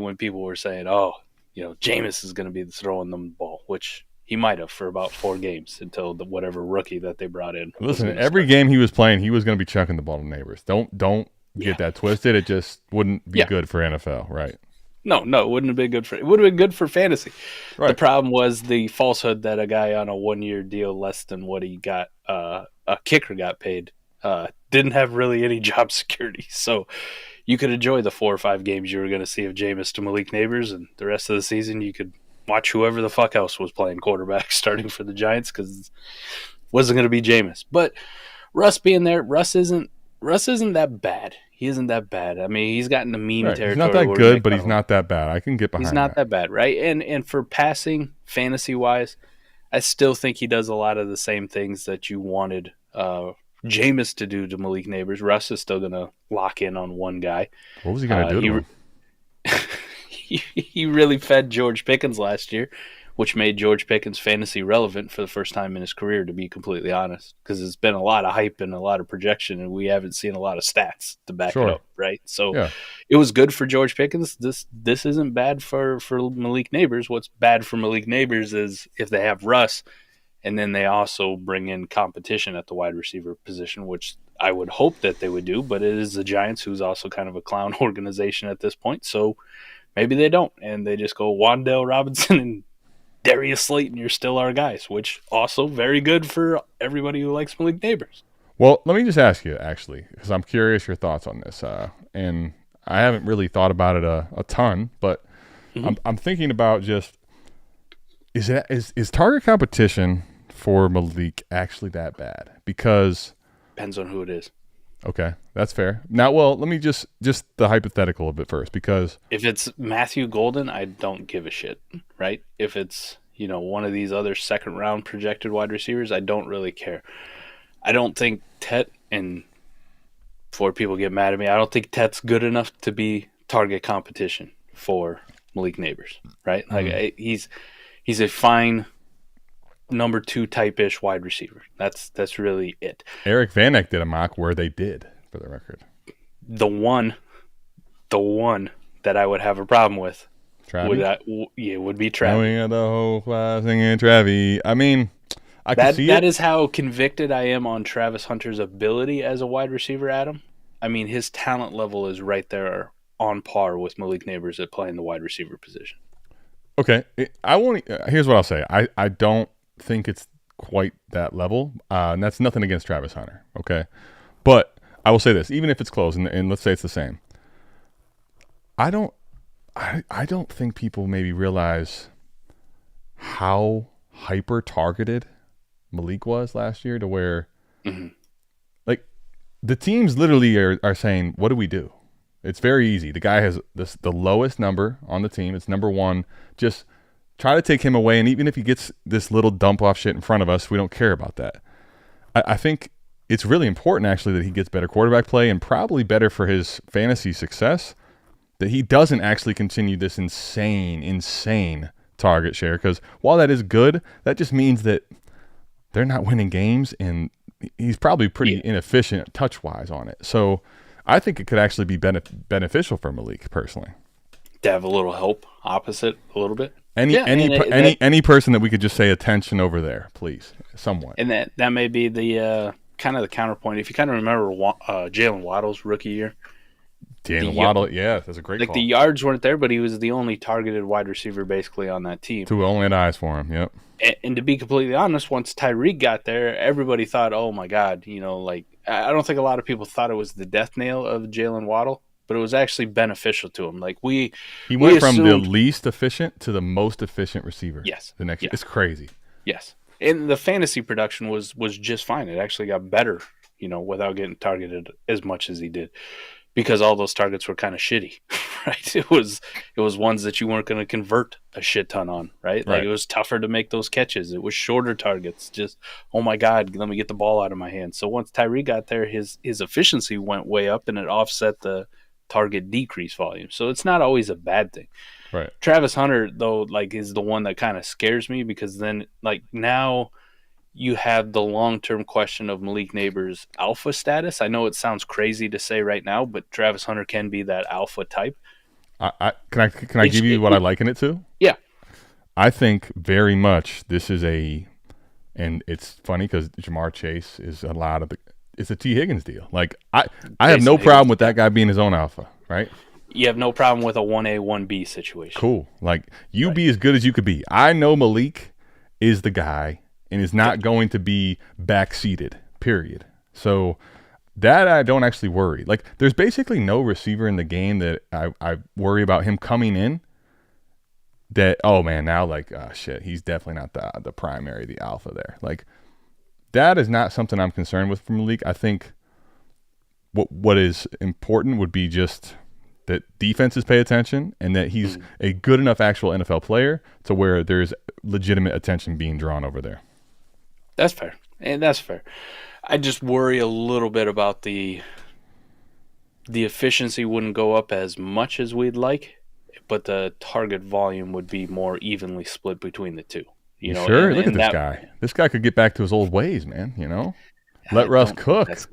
when people were saying, "Oh, Jameis is going to be throwing them the ball," which he might have for about 4 games until whatever rookie that they brought in. Listen, every game he was playing, he was going to be chucking the ball to Neighbors. Don't get that twisted. It just wouldn't be good for NFL, right? No, it wouldn't have been good for. It would have been good for fantasy. Right. The problem was the falsehood that a guy on a 1-year deal, less than what he got, a kicker got paid. Didn't have really any job security. So you could enjoy the 4 or 5 games you were going to see of Jameis to Malik Neighbors, and the rest of the season you could watch whoever the fuck else was playing quarterback starting for the Giants because it wasn't going to be Jameis. But Russ being there, Russ isn't that bad. He isn't that bad. I mean, he's gotten the meme territory. He's not that good, but he's not that bad. I can get behind that. He's not that bad, right? And for passing, fantasy-wise, I still think he does a lot of the same things that you wanted Jameis to do to Malik Neighbors. Russ is still going to lock in on one guy. What was he going to do to him? He really fed George Pickens last year, which made George Pickens fantasy relevant for the first time in his career, to be completely honest, because it's been a lot of hype and a lot of projection, and we haven't seen a lot of stats to back it up, right? So It was good for George Pickens. This isn't bad for Malik Neighbors. What's bad for Malik Neighbors is if they have Russ, and then they also bring in competition at the wide receiver position, which I would hope that they would do, but it is the Giants, who's also kind of a clown organization at this point, so maybe they don't, and they just go Wan'Dale Robinson and Darius Slayton, you're still our guys, which also very good for everybody who likes Malik Neighbors. Well, let me just ask you, actually, because I'm curious your thoughts on this, and I haven't really thought about it a ton, but I'm thinking about just is target competition for Malik actually that bad? Because depends on who it is. Okay, that's fair. Now, well, let me just the hypothetical a bit first, because if it's Matthew Golden, I don't give a shit, right? If it's, one of these other second-round projected wide receivers, I don't really care. I don't think Tet, and before people get mad at me, I don't think Tet's good enough to be target competition for Malik Neighbors, right? Like he's a fine number 2 type-ish wide receiver. That's really it. Eric Van Eck did a mock where they did, for the record. The one that I would have a problem with would be Travis. We got the whole class singing Travis. I mean, I can see that it. is how convicted I am on Travis Hunter's ability as a wide receiver, Adam. I mean, his talent level is right there on par with Malik Neighbors at playing the wide receiver position. Okay, here's what I'll say. I don't think it's quite that level, and that's nothing against Travis Hunter. Okay, but I will say this: even if it's close, and let's say it's the same, I don't think people maybe realize how hyper targeted Malik was last year, to where, like, the teams literally are saying, "What do we do?" It's very easy. The guy has the lowest number on the team. It's number one. Just try to take him away, and even if he gets this little dump off shit in front of us, we don't care about that. I think it's really important, actually, that he gets better quarterback play, and probably better for his fantasy success, that he doesn't actually continue this insane target share. Because while that is good, that just means that they're not winning games, and he's probably pretty inefficient touch-wise on it. So I think it could actually be beneficial for Malik personally. To have a little help opposite a little bit. Any person that we could just say attention over there, please, someone. And that may be the kind of the counterpoint. If you kind of remember Jalen Waddle's rookie year. Jalen Waddle, yeah, that's a great call. The yards weren't there, but he was the only targeted wide receiver basically on that team. Two only had eyes for him, yep. And to be completely honest, once Tyreek got there, everybody thought, oh my God, I don't think a lot of people thought it was the death nail of Jalen Waddle, but it was actually beneficial to him. Like he went from the least efficient to the most efficient receiver. Yes. The next year. It's crazy. Yes. And the fantasy production was just fine. It actually got better, without getting targeted as much as he did. Because all those targets were kind of shitty, right? It was ones that you weren't going to convert a shit ton on, right? Like it was tougher to make those catches. It was shorter targets. Just, oh my God, let me get the ball out of my hand. So once Tyree got there, his efficiency went way up, and it offset the target decrease volume. So it's not always a bad thing. Right. Travis Hunter, though, is the one that kind of scares me, because then now you have the long-term question of Malik Neighbors' alpha status. I know it sounds crazy to say right now, but Travis Hunter can be that alpha type. Can I give you what I liken it to? Yeah. I think very much this is and it's funny because Jamar Chase is it's a T. Higgins deal. Like I have no problem with that guy being his own alpha, right? You have no problem with a 1A, 1B situation. Cool. Like you be as good as you could be. I know Malik is the guy and is not going to be backseated, period. So that I don't actually worry. Like, there's basically no receiver in the game that I worry about him coming in that, oh, man, now, shit, he's definitely not the primary, the alpha there. Like, that is not something I'm concerned with from Malik. I think what is important would be just that defenses pay attention and that he's a good enough actual NFL player to where there's legitimate attention being drawn over there. That's fair. And that's fair. I just worry a little bit about the efficiency wouldn't go up as much as we'd like, but the target volume would be more evenly split between the two. Sure, look at this guy. This guy could get back to his old ways, man, Let Russ cook. I don't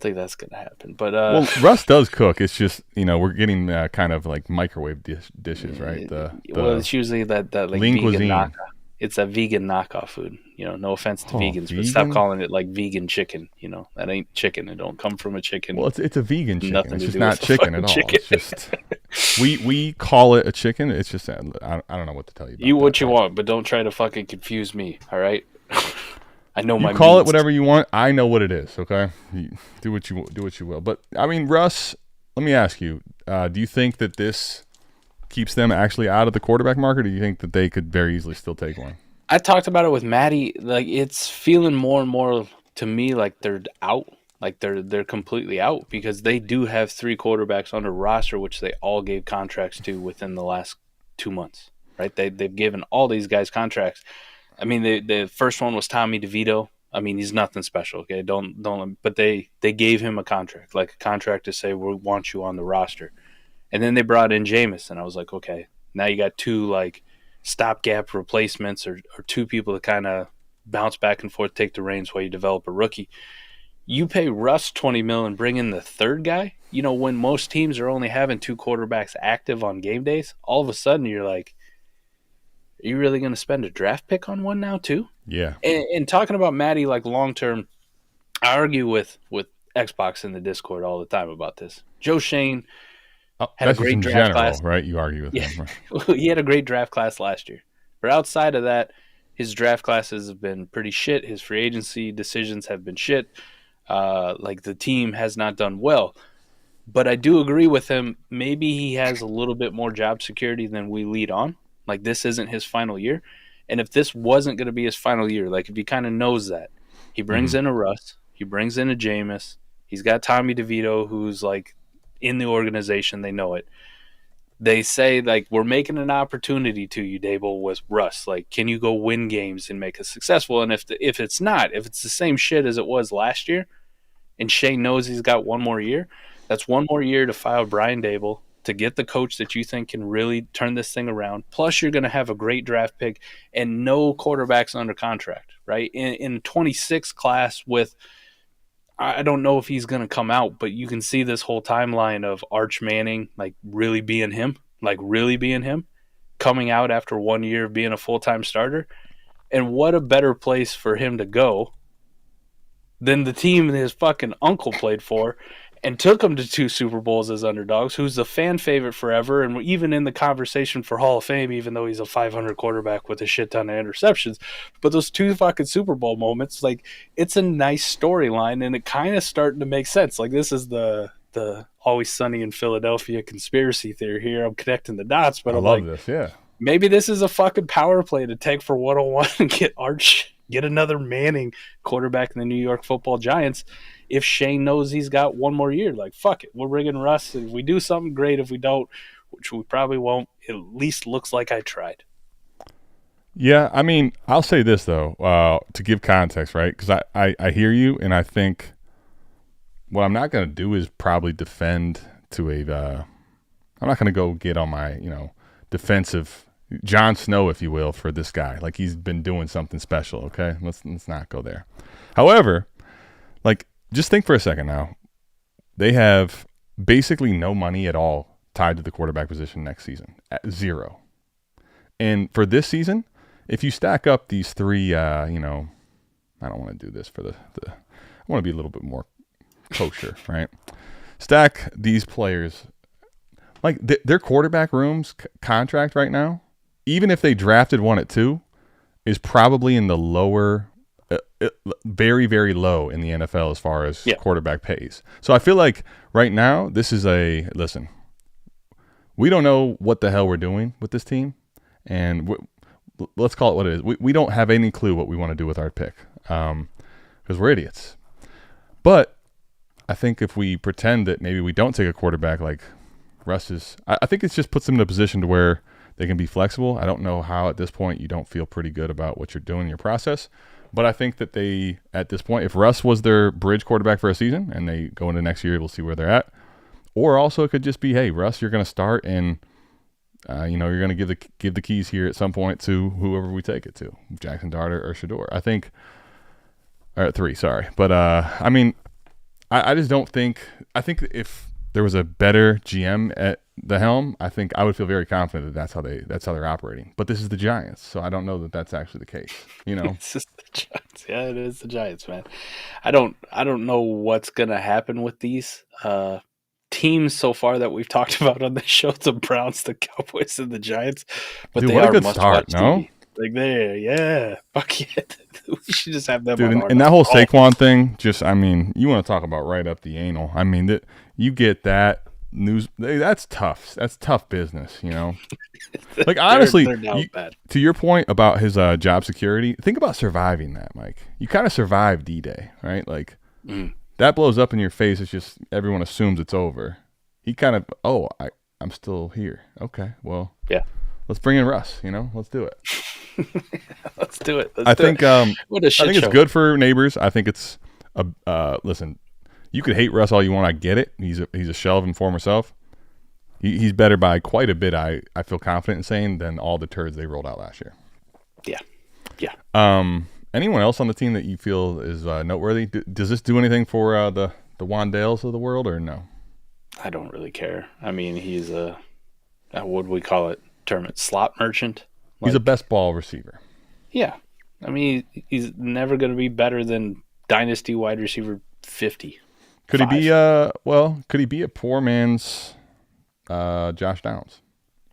think that's going to happen. But Russ does cook. It's just, we're getting kind of like microwave dishes, right? It's usually that like lean vegan cuisine. knockoff. It's a vegan knockoff food. No offense to vegans, vegan? but stop calling it like vegan chicken. That ain't chicken. It don't come from a chicken. Well, it's a vegan chicken. Nothing it's to just do not with the chicken at all. chicken. It's just we call it a chicken. It's just I don't know what to tell you. You what you want, but don't try to fucking confuse me. All right. I know my. You call it whatever you want. I know what it is. Okay. You do what you will. But I mean, Russ. Let me ask you. Do you think that this keeps them actually out of the quarterback market, or do you think that they could very easily still take one? I talked about it with Maddie. Like, it's feeling more and more to me like they're out. Like they're completely out, because they do have 3 quarterbacks under roster, which they all gave contracts to within the last 2 months. Right? They've given all these guys contracts. I mean, the first one was Tommy DeVito. I mean, he's nothing special. Okay, don't. But they gave him a contract to say we want you on the roster, and then they brought in Jameis, and I was like, okay, now you got 2 stopgap replacements or 2 people to kind of bounce back and forth, take the reins while you develop a rookie. You pay Russ $20 million and bring in the third guy. When most teams are only having 2 quarterbacks active on game days, all of a sudden you're like, are you really going to spend a draft pick on one now too? Yeah. And talking about Matty like long term, I argue with Xbox in the Discord all the time about this. Joe Shane had a That's just great in draft general, class. right? You argue with Yeah, him. Right? he had a great draft class last year. But outside of that, his draft classes have been pretty shit. His free agency decisions have been shit. Like the team has not done well. But I do agree with him. Maybe he has a little bit more job security than we lead on. Like this isn't his final year. And if this wasn't going to be his final year, like if he kind of knows that, he brings in a Russ, he brings in a Jameis, he's got Tommy DeVito, who's like in the organization, they know it. They say like we're making an opportunity to you, Dable, with Russ. Like, can you go win games and make us successful? And if it's not, if it's the same shit as it was last year, and Shane knows he's got one more year, that's one more year to file Brian Dable to get the coach that you think can really turn this thing around. Plus, you're going to have a great draft pick and no quarterbacks under contract, right? In a 26 class with, I don't know if he's going to come out, but you can see this whole timeline of Arch Manning, like really being him, coming out after 1 year of being a full-time starter. And what a better place for him to go than the team his fucking uncle played for and took him to 2 Super Bowls as underdogs, who's a fan favorite forever and even in the conversation for Hall of Fame, even though he's a 500 quarterback with a shit ton of interceptions. But those 2 fucking Super Bowl moments, like, it's a nice storyline, and it kind of starting to make sense. Like, this is the Always Sunny in Philadelphia conspiracy theory here. I'm connecting the dots, but I I'm love like, this, yeah. Maybe this is a fucking power play to take for 101 and get another Manning quarterback in the New York Football Giants. If Shane knows he's got one more year, like, fuck it, we're bringing Russ. If we do something, great. If we don't, which we probably won't, it at least looks like I tried. Yeah, I mean, I'll say this, though, to give context, right? Because I hear you, and I think what I'm not going to do is probably defend to a I'm not going to go get on my, defensive Jon Snow, if you will, for this guy. Like, he's been doing something special, okay? Let's not go there. However, like, just think for a second now. They have basically no money at all tied to the quarterback position next season. At zero. And for this season, if you stack up these 3, I don't want to do this for the I want to be a little bit more kosher, right? Stack these players, like their quarterback room's contract right now, even if they drafted one at 2, is probably in the lower, very, very low in the NFL as far as quarterback pays. So I feel like right now this is listen, we don't know what the hell we're doing with this team, and let's call it what it is. We don't have any clue what we want to do with our pick because we're idiots. But I think if we pretend that maybe we don't take a quarterback like Russ is, I think it just puts them in a position to where they can be flexible. I don't know how at this point you don't feel pretty good about what you're doing in your process. But I think that they, at this point, if Russ was their bridge quarterback for a season and they go into next year, we'll see where they're at. Or also it could just be, hey, Russ, you're going to start and you're going to give the keys here at some point to whoever we take it to, Jackson Dart or Shador. I think, or at 3, sorry. But, I mean, I just don't think – I think if there was a better GM at the helm, I think I would feel very confident that that's how they're operating. But this is the Giants, so I don't know that that's actually the case. It's just the Giants. Yeah, it is the Giants, man. I don't know what's gonna happen with these teams so far that we've talked about on the show: the Browns, the Cowboys, and the Giants. But dude, they what are a good start, no? TV. Like fuck yeah. We should just have them. Dude, on and that whole Saquon thing, just I mean, you want to talk about right up the anal. I mean, that you get that news. That's tough. That's tough business, Like honestly, bad. To your point about his job security, think about surviving that, Mike. You kind of survived D-Day, right? Like that blows up in your face. It's just everyone assumes it's over. He kind of, I'm still here. Okay, well, yeah. Let's bring in Russ. Let's do it. Let's do it. I think what a shit I think show. it's good for neighbors. I think it's listen. You could hate Russ all you want. I get it. He's a shell of his former self. He's better by quite a bit. I feel confident in saying than all the turds they rolled out last year. Yeah. Anyone else on the team that you feel is noteworthy? Does this do anything for the Wandales of the world or no? I don't really care. I mean, he's what would we call it? Term it slot merchant. He's a best ball receiver. Yeah. I mean, he's never going to be better than Dynasty wide receiver 50. Could he be could he be a poor man's Josh Downs?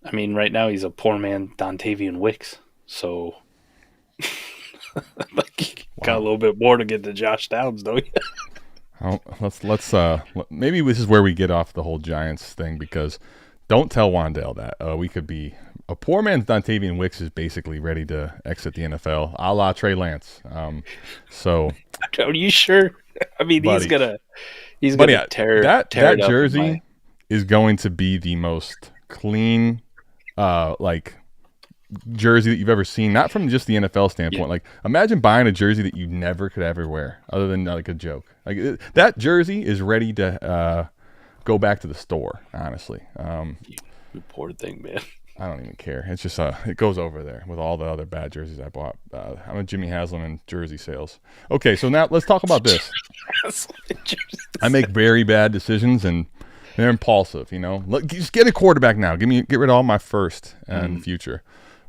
I mean, right now he's a poor man Dontavian Wicks. So got a little bit more to get to Josh Downs, don't you? Let's maybe this is where we get off the whole Giants thing, because don't tell Wandale that we could be a poor man's Dontavian Wicks is basically ready to exit the NFL, a la Trey Lance. So are you sure? I mean, buddy, he's gonna tear that jersey is going to be the most clean jersey that you've ever seen, not from just the NFL standpoint. Like, imagine buying a jersey that you never could ever wear other than like a joke. Like that jersey is ready to go back to the store, honestly. You poor thing, man. I don't even care. It's just it goes over there with all the other bad jerseys I bought. I'm a Jimmy Haslam in jersey sales. Okay, so now let's talk about this. I make very bad decisions and they're impulsive, Look, just get a quarterback now. Get rid of all my first and future.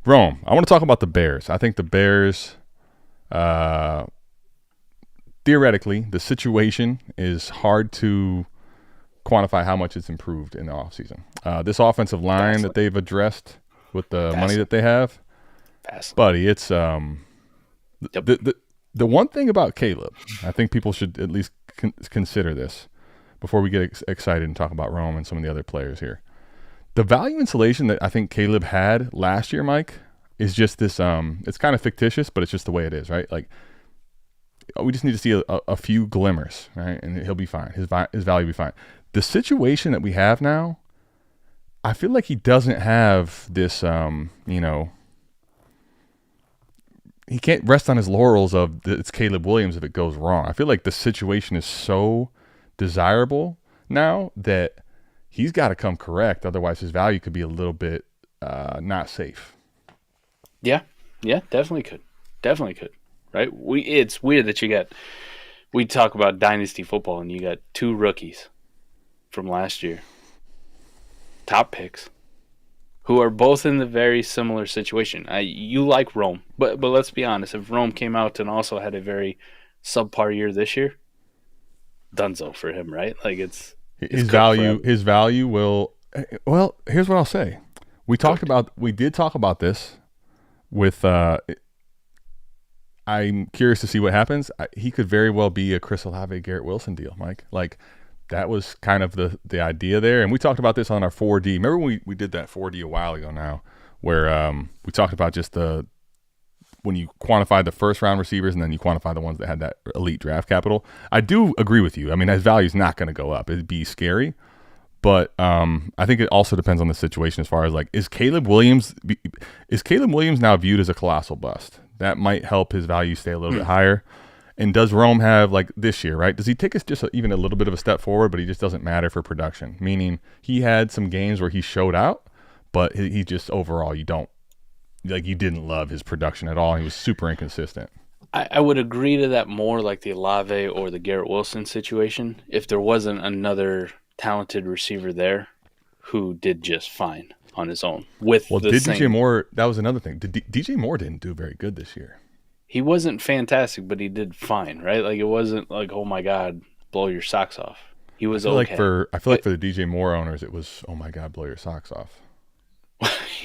Rome, I want to talk about the Bears. I think the Bears, theoretically, the situation is hard to quantify how much it's improved in the offseason. This offensive line that they've addressed with the money that they have, buddy, it's the one thing about Caleb, I think people should at least consider this before we get excited and talk about Rome and some of the other players here. The value insulation that I think Caleb had last year, Mike, is just this. It's kind of fictitious, but it's just the way it is, right? Like, we just need to see a few glimmers, right? And he'll be fine. His value will be fine. The situation that we have now, I feel like he doesn't have this, he can't rest on his laurels of it's Caleb Williams if it goes wrong. I feel like the situation is so desirable now that he's got to come correct. Otherwise, his value could be a little bit not safe. Yeah, definitely could. Right? It's weird that we talk about dynasty football and you got two rookies from last year, top picks, who are both in the very similar situation. You like Rome, but let's be honest. If Rome came out and also had a very subpar year this year, dunzo for him, right? Like it's his value. His value will. Well, here's what I'll say. We did talk about this with. I'm curious to see what happens. He could very well be a Chris Olave, Garrett Wilson deal, Mike. Like, that was kind of the idea there. And we talked about this on our 4D. Remember when we did that 4D a while ago now, where we talked about just when you quantify the first round receivers and then you quantify the ones that had that elite draft capital. I do agree with you. I mean, his value is not going to go up. It'd be scary. But I think it also depends on the situation as far as, like, is Caleb Williams now viewed as a colossal bust? That might help his value stay a little bit higher. And does Rome have, like, this year, right? Does he take us just even a little bit of a step forward, but he just doesn't matter for production? Meaning he had some games where he showed out, but he just overall you didn't love his production at all. He was super inconsistent. I would agree to that more like the Olave or the Garrett Wilson situation if there wasn't another talented receiver there who did just fine on his own. DJ Moore, that was another thing. DJ Moore didn't do very good this year. He wasn't fantastic, but he did fine, right? Like, it wasn't like, oh my God, blow your socks off. He was okay. I feel like for the DJ Moore owners, it was, oh my God, blow your socks off.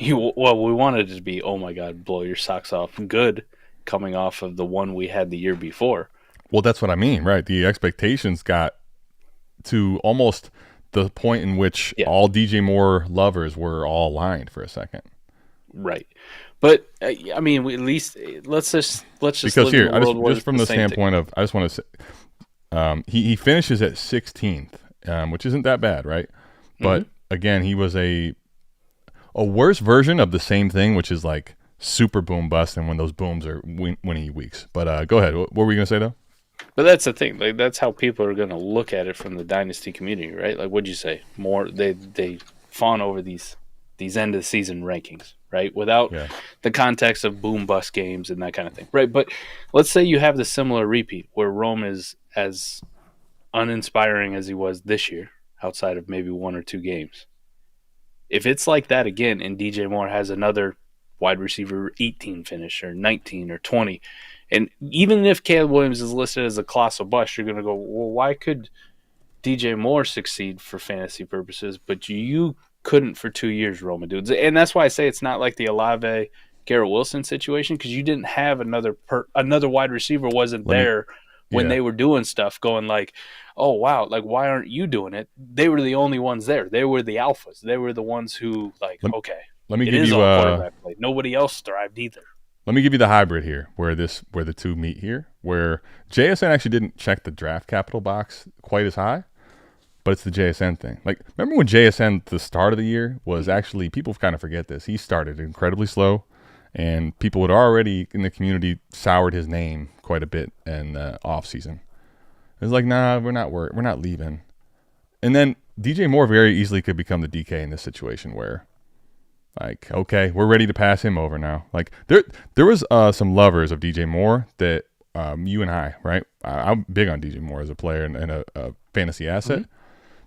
We wanted it to be, oh my God, blow your socks off. Good, coming off of the one we had the year before. Well, that's what I mean, right? The expectations got to almost the point in which all DJ Moore lovers were all aligned for a second. Right. But I mean, at least let's just because here, just from the standpoint of, I just want to say, he finishes at 16th, which isn't that bad, right? But again, he was a worse version of the same thing, which is like super boom bust, and when those booms are winning weeks. But go ahead. What were we gonna say though? But that's the thing. Like, that's how people are gonna look at it from the dynasty community, right? Like, what'd you say? More they fawn over these end of the season rankings, right? Without the context of boom bust games and that kind of thing, right? But let's say you have the similar repeat where Rome is as uninspiring as he was this year, outside of maybe one or two games. If it's like that again, and DJ Moore has another wide receiver 18 finish or 19 or 20. And even if Caleb Williams is listed as a colossal bust, you're going to go, well, why could DJ Moore succeed for fantasy purposes, but you couldn't for 2 years, Roma dudes? And that's why I say it's not like the Olave Garrett Wilson situation, because you didn't have another wide receiver wasn't there when they were doing stuff going like, oh, wow, like, why aren't you doing it? They were the only ones there. They were the alphas. They were the ones who, like, let me give you quarterback play. Nobody else thrived either. Let me give you the hybrid here, where the two meet here, where JSN actually didn't check the draft capital box quite as high, but it's the JSN thing. Like, remember when JSN at the start of the year was actually, people kind of forget this, he started incredibly slow, and people had already in the community soured his name quite a bit in the offseason. It was like, nah, we're not leaving. And then DJ Moore very easily could become the DK in this situation where, like, okay, we're ready to pass him over now. Like, there was some lovers of DJ Moore that you and I, right? I'm big on DJ Moore as a player and a fantasy asset. Mm-hmm.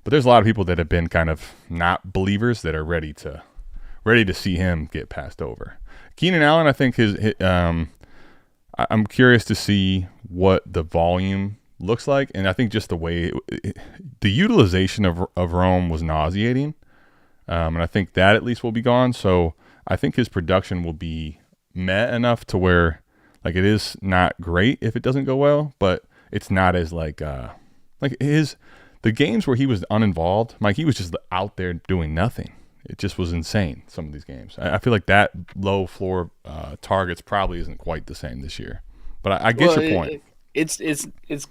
But there's a lot of people that have been kind of not believers that are ready to see him get passed over. Keenan Allen, I think I'm curious to see what the volume looks like, and I think just the way the utilization of Rome was nauseating, and I think that at least will be gone. So I think his production will be met enough to where, like, it is not great if it doesn't go well, but it's not as like the games where he was uninvolved, Mike, he was just out there doing nothing. It just was insane, some of these games. I feel like that low floor targets probably isn't quite the same this year. But I get your point. It's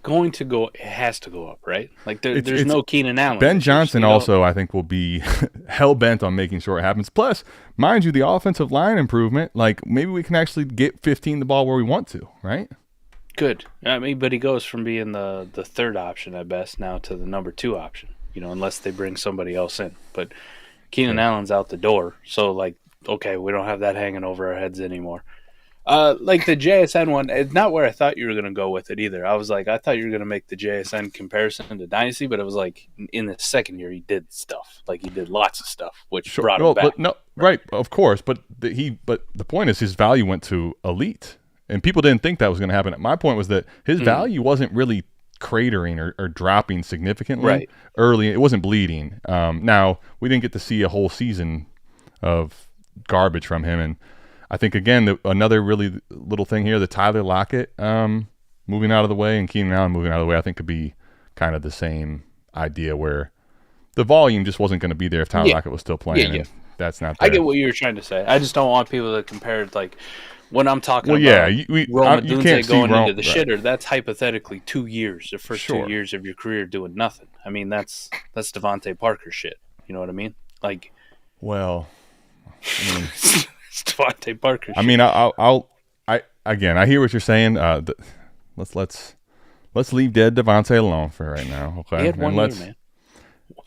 going to go. It has to go up, right? Like there's no Keenan Allen. Ben Johnson also, I think, will be hell bent on making sure it happens. Plus, mind you, the offensive line improvement. Like, maybe we can actually get 15 the ball where we want to, right? Good. I mean, but he goes from being the third option at best now to the number 2 option. Unless they bring somebody else in. But Keenan Allen's out the door, so, like, okay, we don't have that hanging over our heads anymore. Like the JSN one, it's not where I thought you were going to go with it either. I was like, I thought you were going to make the JSN comparison to Dynasty, but it was like in the second year he did stuff. Like, he did lots of stuff, which brought him back. But no, right, of course. But the point is his value went to elite, and people didn't think that was going to happen. My point was that his value wasn't really cratering or dropping significantly early. It wasn't bleeding. Now, we didn't get to see a whole season of garbage from him, and I think, again, another really little thing here, the Tyler Lockett moving out of the way and Keenan Allen moving out of the way, I think could be kind of the same idea where the volume just wasn't going to be there if Tyler Lockett was still playing. And that's not there. I get what you were trying to say. I just don't want people to compare it, like, when I'm talking about Odunze going into the shitter, that's hypothetically 2 years, the first 2 years of your career doing nothing. I mean, that's Devontae Parker shit. You know what I mean? Like, well, I mean, it's Devontae Parker shit. I mean, I hear what you're saying. Let's leave dead Devontae alone for right now. Okay, he had 1 year, man.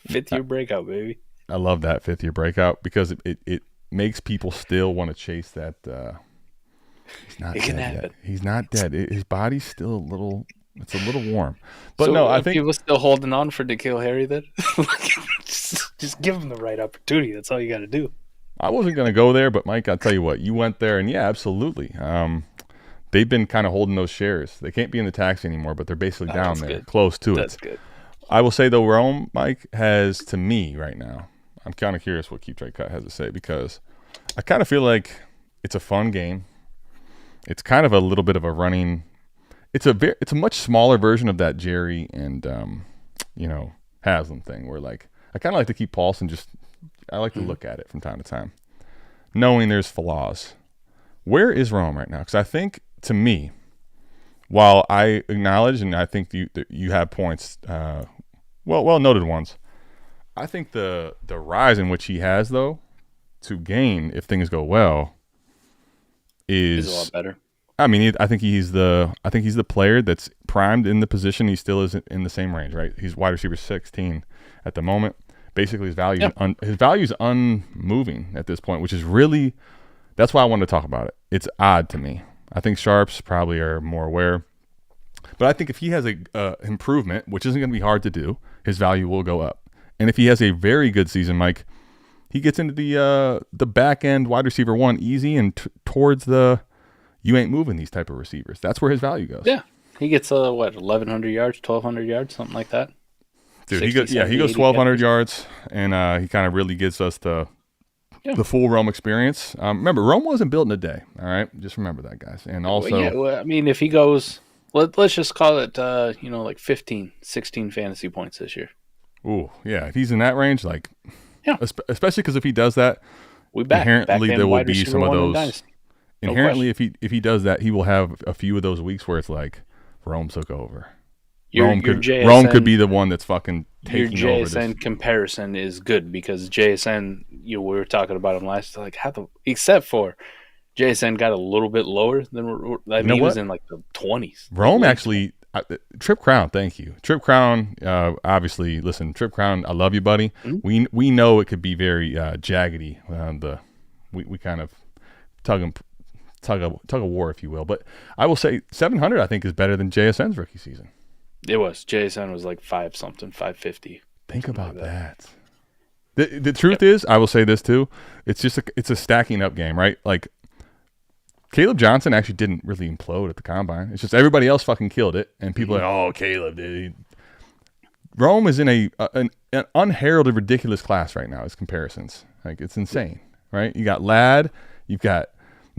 5th year breakout, baby. I love that 5th year breakout because it makes people still want to chase that. He's not dead yet. He's not dead. His body's still a little warm. But so no, I think people still holding on for N'Keal Harry then. just give him the right opportunity. That's all you got to do. I wasn't going to go there, but Mike, I'll tell you what, you went there, and yeah, absolutely. They've been kind of holding those shares. They can't be in the taxi anymore, but they're basically down there, close to it. That's good. I will say, though, Rome, Mike, has, to me right now, I'm kind of curious what Keep Trade Cut has to say, because I kind of feel like it's a fun game. It's kind of a little bit of a running. It's a much smaller version of that Jerry and Haslam thing, where, like, I kind of like to keep Paulson I like to look at it from time to time, knowing there's flaws. Where is Rome right now? Because I think, to me, while I acknowledge and I think you have points, well noted ones, I think the rise in which he has, though, to gain if things go well is a lot better. I mean, I think he's the player that's primed in the position. He still is in the same range, right? He's wide receiver 16 at the moment. Basically, his value is unmoving at this point, which is really, that's why I wanted to talk about it. It's odd to me. I think sharps probably are more aware, but I think if he has a improvement, which isn't going to be hard to do, his value will go up. And if he has a very good season, Mike, he gets into the back end wide receiver one easy and towards the you ain't moving these type of receivers. That's where his value goes. Yeah, he gets 1,100 yards, 1,200 yards, something like that. Dude, he goes 1,200 yards, and he kind of really gives us the full Rome experience. Remember, Rome wasn't built in a day. All right, just remember that, guys. And also, I mean, if he goes, let's just call it, like 15, 16 fantasy points this year. Ooh, yeah. If he's in that range, especially because if he does that, inherently there will be some of those. Inherently, if he does that, he will have a few of those weeks where it's like Rome took over. Rome could be the one that's fucking taking over. Your JSN comparison is good because JSN, we were talking about him last, except for JSN got a little bit lower than he was in like the 20s. Rome actually, Trip Crown, thank you. Trip Crown, obviously, listen, Trip Crown, I love you, buddy. Mm-hmm. We know it could be very jaggedy. We kind of tug of war, if you will. But I will say 700, I think, is better than JSN's rookie season. It was. JSN was like 550. Think about that. The truth is, I will say this too. It's just it's a stacking up game, right? Like Caleb Johnson actually didn't really implode at the combine. It's just everybody else fucking killed it, and people are like, oh, Caleb did. Rome is in an unheralded, ridiculous class right now as comparisons. Like it's insane, right? You got Ladd, you've got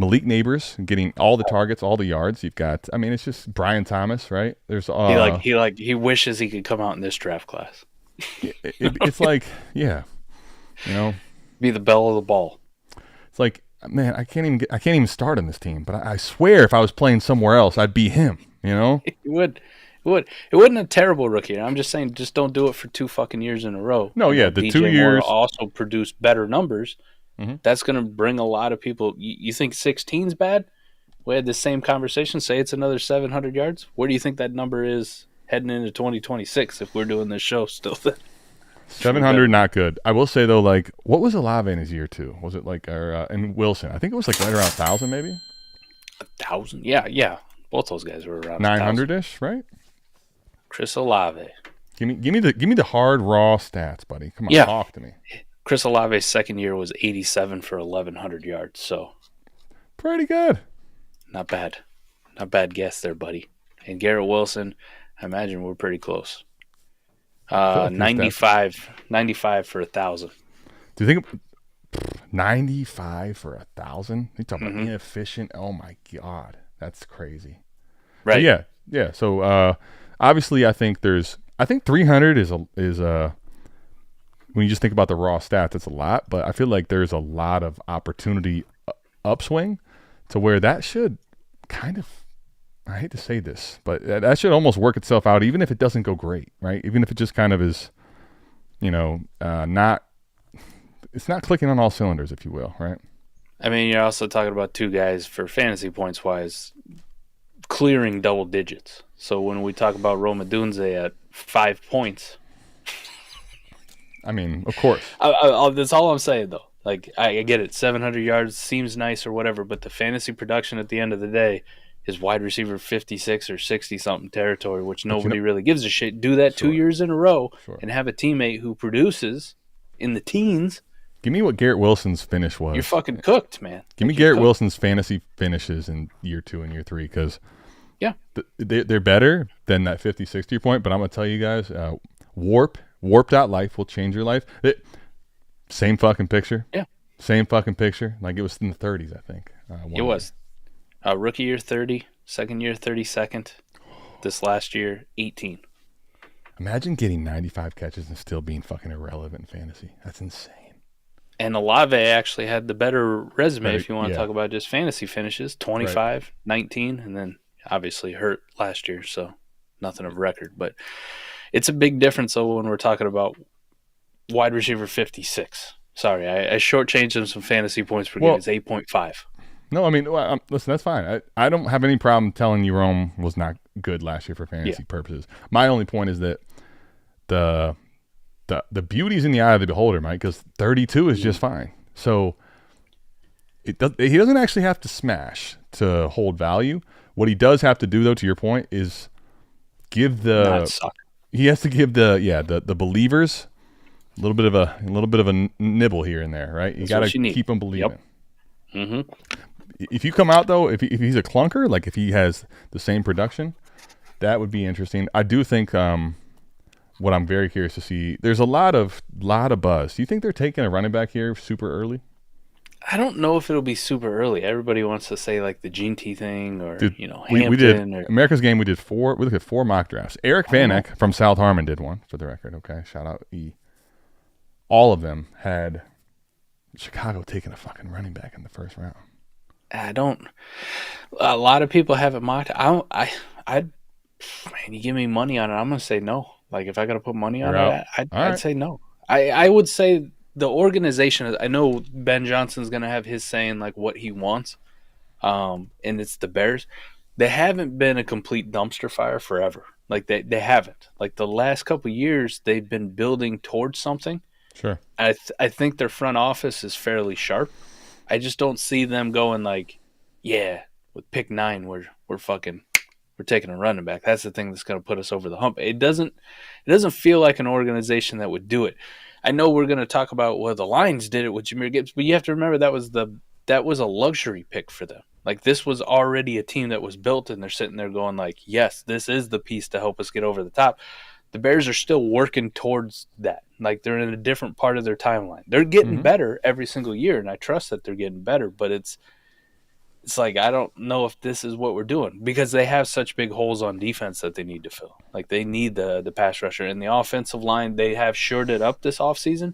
Malik Neighbors getting all the targets, all the yards. You've got, I mean, it's just Brian Thomas, right? There's he wishes he could come out in this draft class. It's like, yeah, be the belle of the ball. It's like, man, I can't even start on this team. But I swear, if I was playing somewhere else, I'd be him. It would. It wasn't a terrible rookie. I'm just saying, just don't do it for 2 fucking years in a row. No, yeah, the 2 years also produced better numbers. Mm-hmm. That's going to bring a lot of people. You think 16's bad? We had the same conversation. Say it's another 700 yards. Where do you think that number is heading into 2026 if we're doing this show still? 700, not good. I will say, though, like, what was Olave in his year, too? Was it like, and Wilson? I think it was like right around 1,000, maybe? 1,000? Yeah. Both those guys were around 900-ish, right? Chris Olave. Give me the hard, raw stats, buddy. Come on, talk to me. Chris Olave's second year was 87 for 1,100 yards, so pretty good. Not bad guess there, buddy. And Garrett Wilson, I imagine we're pretty close. 95 for 1,000. Do you think 95 for 1,000? You talking about inefficient? Oh my god, that's crazy. Right? But yeah. So obviously, I think 300 is when you just think about the raw stats, it's a lot, but I feel like there's a lot of opportunity upswing to where that should kind of, I hate to say this, but that should almost work itself out, even if it doesn't go great, right? Even if it just kind of is, it's not clicking on all cylinders, if you will, right? I mean, you're also talking about 2 guys for fantasy points wise clearing double digits. So when we talk about Odunze at 5 points, I mean, of course. That's all I'm saying, though. Like, I get it. 700 yards seems nice or whatever, but the fantasy production at the end of the day is wide receiver 56 or 60-something territory, which nobody really gives a shit. Do that 2 years in a row and have a teammate who produces in the teens. Give me what Garrett Wilson's finish was. You're fucking cooked, man. Give me Garrett Wilson's fantasy finishes in year 2 and year 3 because they're better than that 50-60 point, but I'm going to tell you guys, Warped Out Life will change your life. Same fucking picture. Yeah. Same fucking picture. Like it was in the 30s, I think. It was. Rookie year 30, second year 32nd. This last year 18. Imagine getting 95 catches and still being fucking irrelevant in fantasy. That's insane. And Olave actually had the better resume if you want to talk about just fantasy finishes. 25, 19, and then obviously hurt last year, so nothing of record. But it's a big difference, though, when we're talking about wide receiver 56. Sorry, I shortchanged him some fantasy points per game. It's 8.5. No, I mean, listen, that's fine. I don't have any problem telling you Rome was not good last year for fantasy purposes. My only point is that the beauty's in the eye of the beholder, Mike, because 32 is just fine. So he doesn't actually have to smash to hold value. What he does have to do, though, to your point, is give he has to give the believers A little bit of a nibble here and there, right? You got to keep them believing. Yep. Mm-hmm. If you come out though, if he's a clunker, like if he has the same production, that would be interesting. I do think what I'm very curious to see. There's a lot of buzz. Do you think they're taking a running back here super early? I don't know if it'll be super early. Everybody wants to say like the Gene T thing or Hampton. We did America's Game. We looked at 4 mock drafts. Eric Van Eck from South Harmon did one for the record. Okay, shout out E. All of them had Chicago taking a fucking running back in the first round. A lot of people have it mocked. Man, you give me money on it, I'm gonna say no. Like if I gotta put money on it, I'd say no. I would say the organization. I know Ben Johnson's gonna have his saying like what he wants, and it's the Bears. They haven't been a complete dumpster fire forever. Like they haven't. Like the last couple of years, they've been building towards something. Sure. I think their front office is fairly sharp. I just don't see them going like, yeah, with pick 9, we're taking a running back. That's the thing that's going to put us over the hump. It doesn't feel like an organization that would do it. I know we're going to talk about the Lions did it with Jahmyr Gibbs, but you have to remember that was a luxury pick for them. Like this was already a team that was built, and they're sitting there going like, yes, this is the piece to help us get over the top. The Bears are still working towards that. Like they're in a different part of their timeline. They're getting better every single year, and I trust that they're getting better. But it's like I don't know if this is what we're doing because they have such big holes on defense that they need to fill. Like they need the pass rusher and the offensive line. They have shored it up this offseason.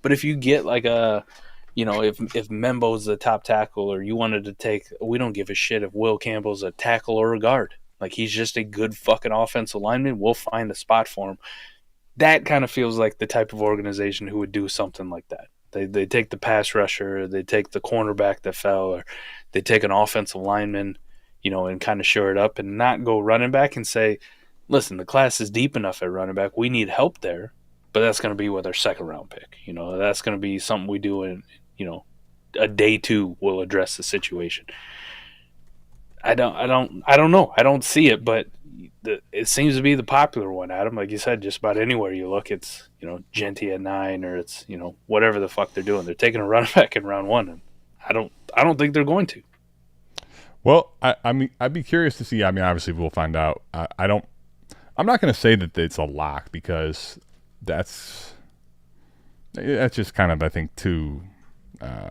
But if you get like if Membo's the top tackle, or you wanted to take, we don't give a shit if Will Campbell's a tackle or a guard. Like he's just a good fucking offensive lineman. We'll find a spot for him. That kind of feels like the type of organization who would do something like that. They take the pass rusher, they take the cornerback that fell, or they take an offensive lineman, and kind of shore it up and not go running back and say, listen, the class is deep enough at running back. We need help there, but that's going to be with our second round pick. That's going to be something we do in, a day 2 will address the situation. I don't know. I don't see it, but it seems to be the popular one, Adam. Like you said, just about anywhere you look, it's Genty at 9, or it's whatever the fuck they're doing. They're taking a running back in round 1, and I don't think they're going to. Well, I mean, I'd be curious to see. I mean, obviously we'll find out. I'm not going to say that it's a lock because that's just kind of, I think, too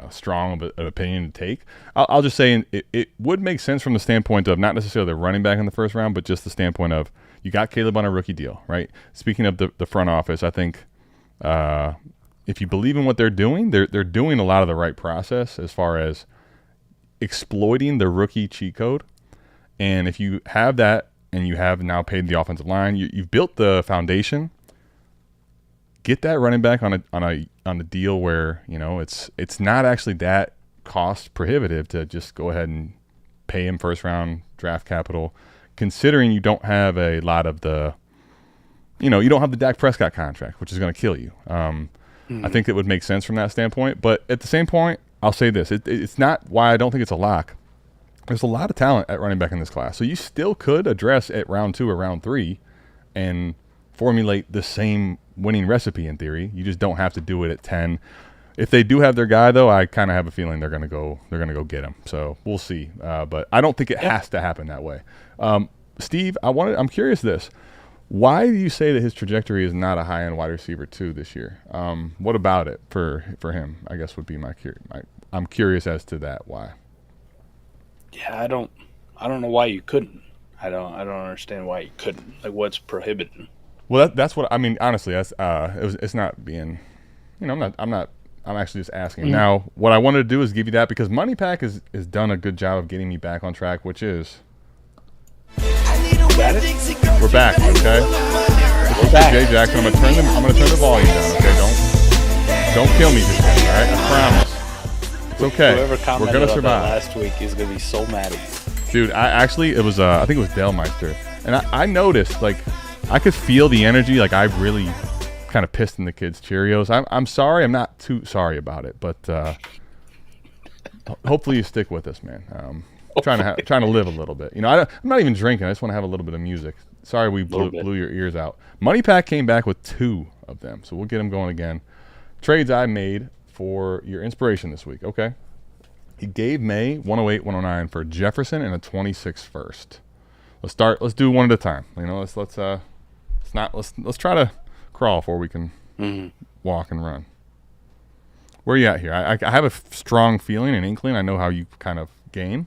strong of an opinion to take. I'll just say it would make sense from the standpoint of not necessarily the running back in the first round, but just the standpoint of you got Caleb on a rookie deal, right? Speaking of the front office, I think if you believe in what they're doing, they're doing a lot of the right process as far as exploiting the rookie cheat code. And if you have that and you have now paid the offensive line, you've built the foundation. Get that running back on a deal where it's not actually that cost prohibitive to just go ahead and pay him first round draft capital, considering you don't have a lot of the you don't have the Dak Prescott contract, which is going to kill you. I think it would make sense from that standpoint, but at the same point, I'll say this: it's not why I don't think it's a lock. There's a lot of talent at running back in this class, so you still could address at round 2 or round 3 and formulate the same winning recipe in theory. You just don't have to do it at 10. If they do have their guy, though, I kind of have a feeling they're gonna go get him. So we'll see. But I don't think it has to happen that way. Steve, I'm curious this. Why do you say that his trajectory is not a high-end wide receiver 2 this year? What about it for him? I guess would be I'm curious as to that. Why? Yeah, I don't know why you couldn't. I don't understand why you couldn't. Like, what's prohibiting? Well, that's what I mean. Honestly, that's it's not being, I'm actually just asking. Mm-hmm. Now, what I wanted to do is give you that because Money Pack has done a good job of getting me back on track, which is. We're back, okay? We're back. Jay Jackson, I'm gonna turn the volume down, okay? Don't kill me just yet, all right? I promise. It's okay. Whoever commented We're gonna survive. On that last week is gonna be so mad at you. Dude, I think it was Delmeister, and I noticed like I could feel the energy. Like I really kind of pissed in the kids' Cheerios. I'm sorry. I'm not too sorry about it, but hopefully you stick with us, man. Trying to live a little bit. I'm not even drinking. I just want to have a little bit of music. Sorry we blew your ears out. Money Pack came back with 2 of them, so we'll get them going again. trades I made for your inspiration this week. Okay. He gave May 108, 109 for Jefferson and a 26 first. Let's do one at a time. Let's try to crawl before we can walk and run. Where are you at here? I have a strong feeling, an inkling. I know how you kind of game.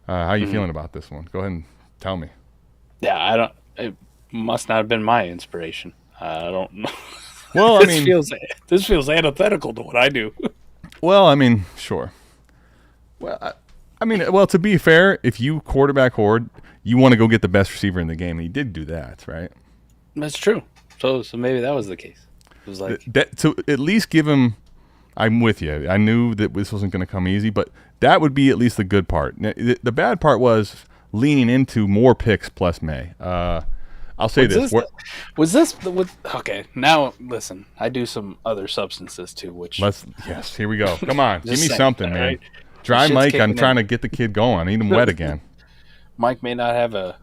How are you feeling about this one? Go ahead and tell me. Yeah, it must not have been my inspiration. I don't know. Well, this feels antithetical to what I do. Well, sure. Well, well, to be fair, if you quarterback hoard, you want to go get the best receiver in the game, and he did do that, right? That's true. So maybe that was the case. It was like to at least give him. I'm with you. I knew that this wasn't going to come easy, but that would be at least the good part. The bad part was leaning into more picks plus May. I'll say Okay, now listen. I do some other substances too, Yes, here we go. Come on, give me saying, something, man. Right? Dry Mike, I'm trying to get the kid going. I need him wet again. Mike may not have a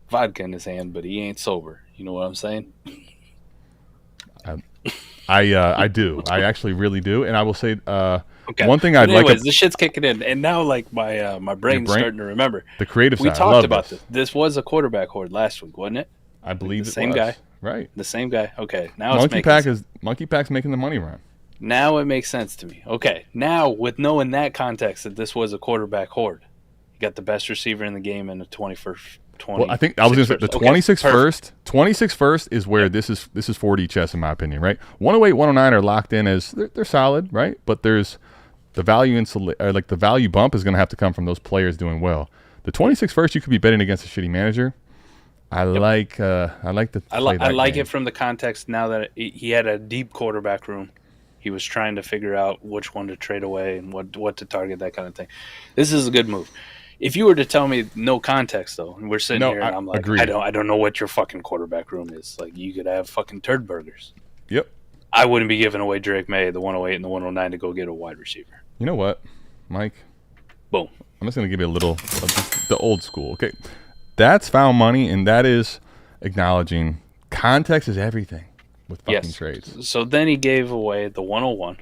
vodka in his hand, but he ain't sober. You know what I'm saying? I do. I actually really do. And I will say okay. One thing this shit's kicking in. And now my brain's starting to remember. The creative side. We talked about this. This was a quarterback horde last week, wasn't it? I believe the same guy. Right. The same guy. Okay. Now Monkey Pack's making the money run. Now it makes sense to me. Okay. Now with knowing that context that this was a quarterback horde, you got the best receiver in the game in the 21st. Well, I think I was going to say the 26 first. 26 first is where this is 4D chess in my opinion, right? 108, 109 are locked in as they're solid, right? But there's the value the value bump is going to have to come from those players doing well. The 26 first, you could be betting against a shitty manager. I like it from the context now that he had a deep quarterback room. He was trying to figure out which one to trade away and what to target, that kind of thing. This is a good move. If you were to tell me no context though, and we're sitting here and I'm like, agreed. I don't know what your fucking quarterback room is. Like you could have fucking turd burgers. Yep. I wouldn't be giving away Drake May, the 108 and the 109 to go get a wide receiver. You know what, Mike? Boom. I'm just gonna give you a little of the old school. Okay. That's found money, and that is acknowledging context is everything with fucking trades. So then he gave away the 101,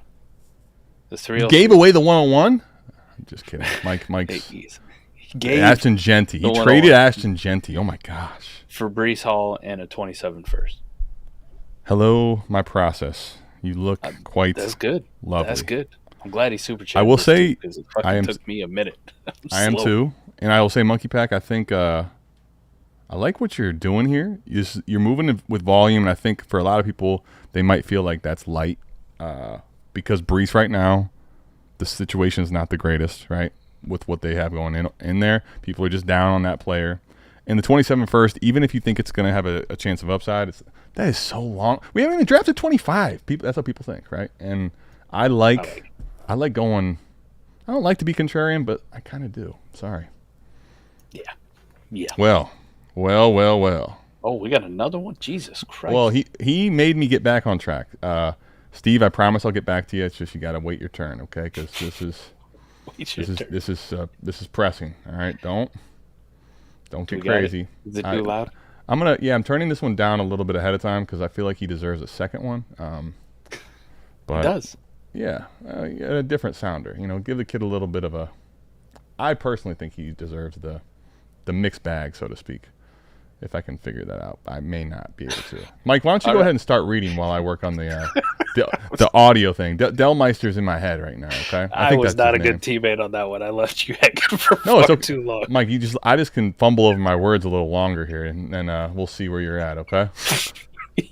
the 303. Gave away the 101? I'm just kidding. Mike's Ashton Genty. He traded Ashton Genty. Oh my gosh. For Breece Hall and a 27 first. Hello, my process. You look quite That's good. Lovely. That's good. I'm glad he super chatted. I will say because it fucking took me a minute. I am too. And I will say Monkey Pack, I think I like what you're doing here. You're moving with volume, and I think for a lot of people, they might feel like that's light because Breece right now, the situation is not the greatest, right, with what they have going in there. People are just down on that player. And the 27 first, even if you think it's going to have a chance of upside, that is so long. We haven't even drafted 25. That's how people think, right? And I like going – I don't like to be contrarian, but I kind of do. Sorry. Yeah. Well. Oh, we got another one? Jesus Christ. Well, he made me get back on track. Steve, I promise I'll get back to you. It's just you got to wait your turn, okay? Because this is pressing. All right, don't get crazy. Is it too loud? I'm turning this one down a little bit ahead of time because I feel like he deserves a second one. But he does. Yeah, a different sounder. Give the kid a little bit of a. I personally think he deserves the mixed bag, so to speak. If I can figure that out, I may not be able to. Mike, why don't you go ahead and start reading while I work on the audio thing. Delmeister's in my head right now. Okay, I think was not a good teammate on that one. I left you hanging for far too long. Mike, I just can fumble over my words a little longer here, and then we'll see where you're at. Okay.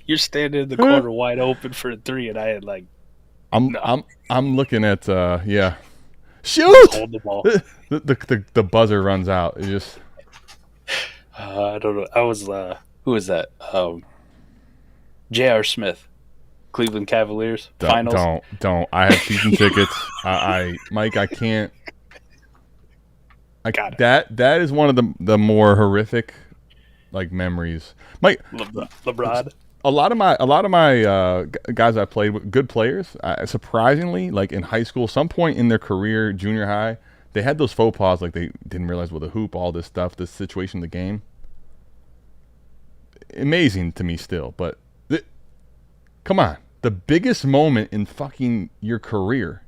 You're standing in the corner wide open for a 3, and I had like. I'm looking at shoot. Hold the ball. The buzzer runs out. It just. I don't know. I was who was that? J.R. Smith, Cleveland Cavaliers finals. Don't. I have season tickets. Mike, I can't. That is one of the more horrific, memories. Mike, LeBron. A lot of my guys I played with, good players. Surprisingly, in high school, some point in their career, junior high, they had those faux pas, they didn't realize with a hoop, all this stuff, this situation in the game. Amazing to me still, but come on, the biggest moment in fucking your career.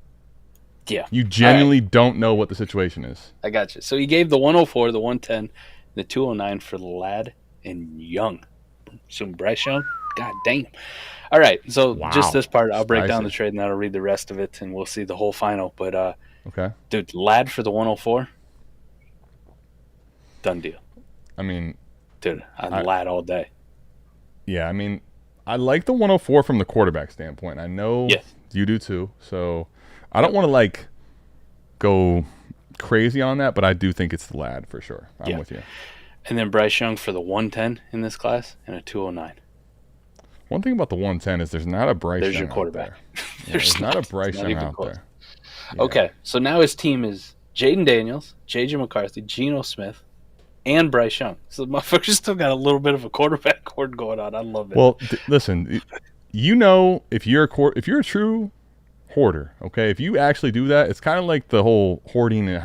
Yeah. You genuinely don't know what the situation is. I got you. So he gave the 104, the 110, the 209 for Ladd and Young. Some Bryce Young? God damn. All right. So just this part, I'll break down the trade and then I'll read the rest of it and we'll see the whole final. But, okay. Dude, Ladd for the 104, done deal. I mean, dude, I Ladd all day. Yeah, I mean, I like the 104 from the quarterback standpoint. I know you do too. So I don't want to like go crazy on that, but I do think it's the Ladd for sure. I'm with you. And then Bryce Young for the 110 in this class and a 209. One thing about the 110 is there's not a Bryce There's Young your quarterback. Yeah, there's not a Bryce Young out there. Yeah. Okay, so now his team is Jaden Daniels, J.J. McCarthy, Geno Smith, and Bryce Young. So the motherfucker's still got a little bit of a quarterback horde going on. I love it. Well, listen, you know, if you're a true hoarder, okay, if you actually do that, it's kind of like the whole hoarding.